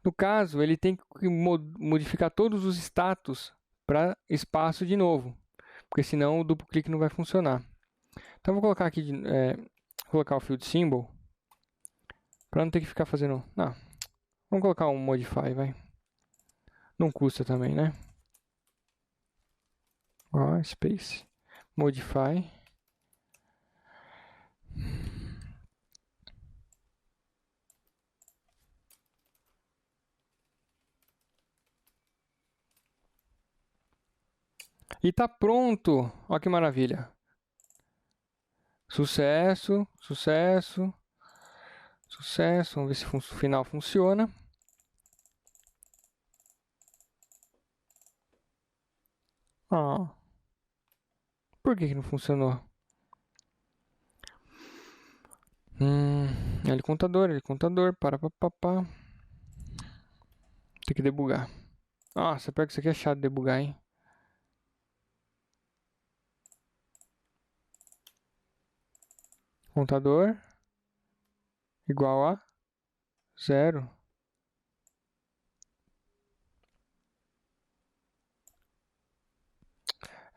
No caso, ele tem que modificar todos os status para espaço de novo, porque senão o duplo clique não vai funcionar. Então vou colocar aqui, colocar o field symbol, para não ter que ficar fazendo... Não, vamos colocar um modify, vai. Não custa também, né? Ó, space, modify. E tá pronto! Olha que maravilha! Sucesso, sucesso, sucesso. Vamos ver se o final funciona. Ah, por que não funcionou? L contador, para. Tem que debugar. Nossa, pior que isso aqui é chato de debugar, hein? Contador igual a 0.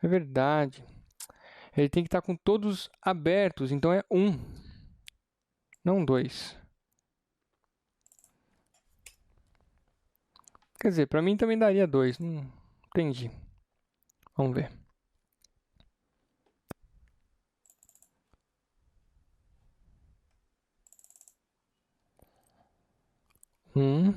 É verdade. Ele tem que estar com todos abertos, então é 1, não 2. Quer dizer, para mim também daria 2. Não entendi. Vamos ver. Um.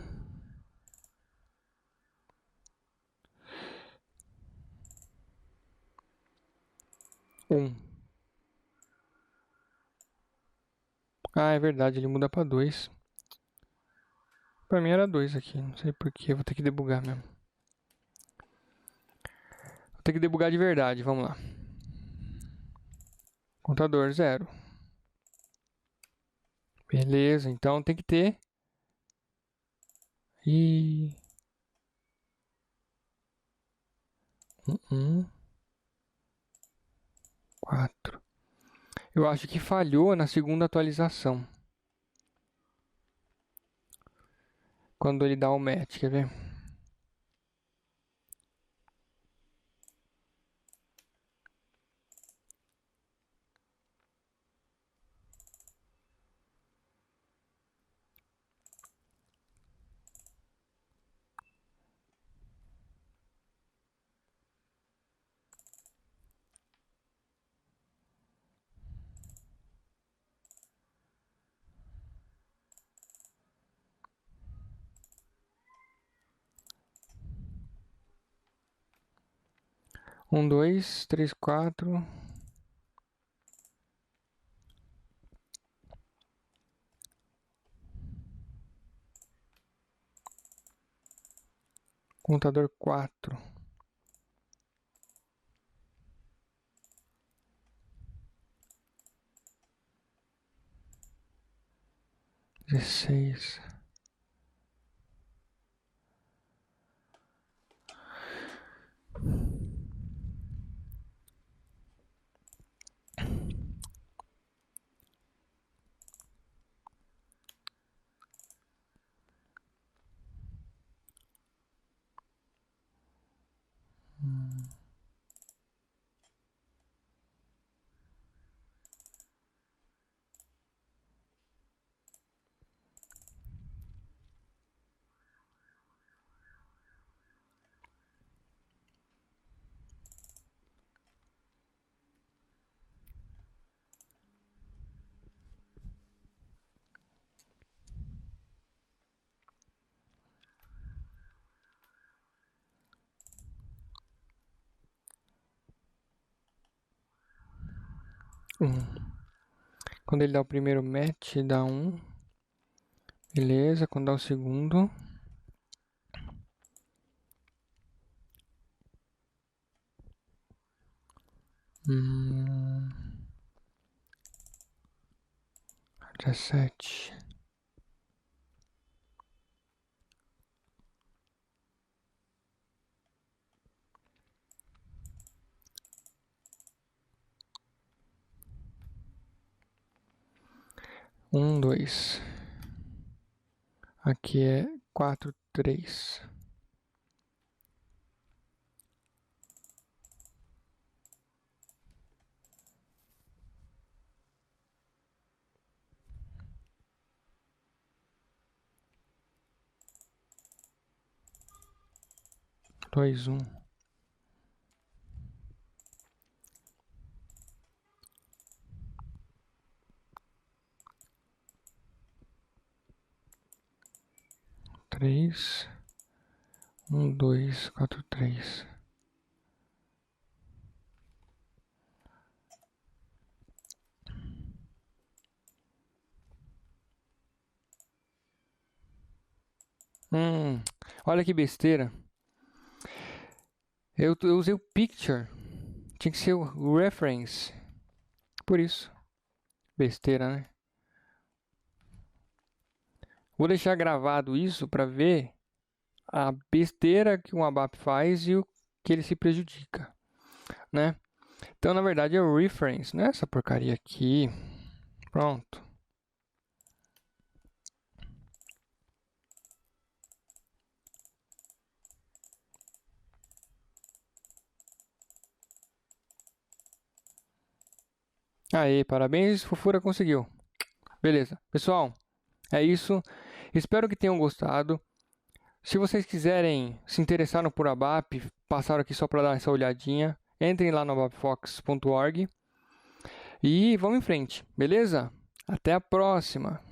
Ah, é verdade, ele muda para 2. Para mim era 2 aqui, não sei porquê, vou ter que debugar mesmo. Vou ter que debugar de verdade, vamos lá. Contador 0. Beleza, então tem que ter... E... 4. Eu acho que falhou na segunda atualização. Quando ele dá o match, quer ver? Um, dois, três, quatro. Contador 4. Dezesseis. Quando ele dá o primeiro match, dá 1. Beleza, quando dá o segundo... Hum... 17. Um, 2. Aqui é 4, 3. Dois, 1. Três. 1, 2, 4, 3. Olha que besteira. Eu usei o picture. Tinha que ser o reference. Por isso. Besteira, né? Vou deixar gravado isso para ver a besteira que um ABAP faz e o que ele se prejudica, né? Então, na verdade, é o reference, não é essa porcaria aqui. Pronto. Aí, parabéns, Fofura conseguiu. Beleza, pessoal, é isso. Espero que tenham gostado. Se vocês quiserem se interessar no Por ABAP, passaram aqui só para dar essa olhadinha, entrem lá no abapfox.org e vamos em frente, beleza? Até a próxima!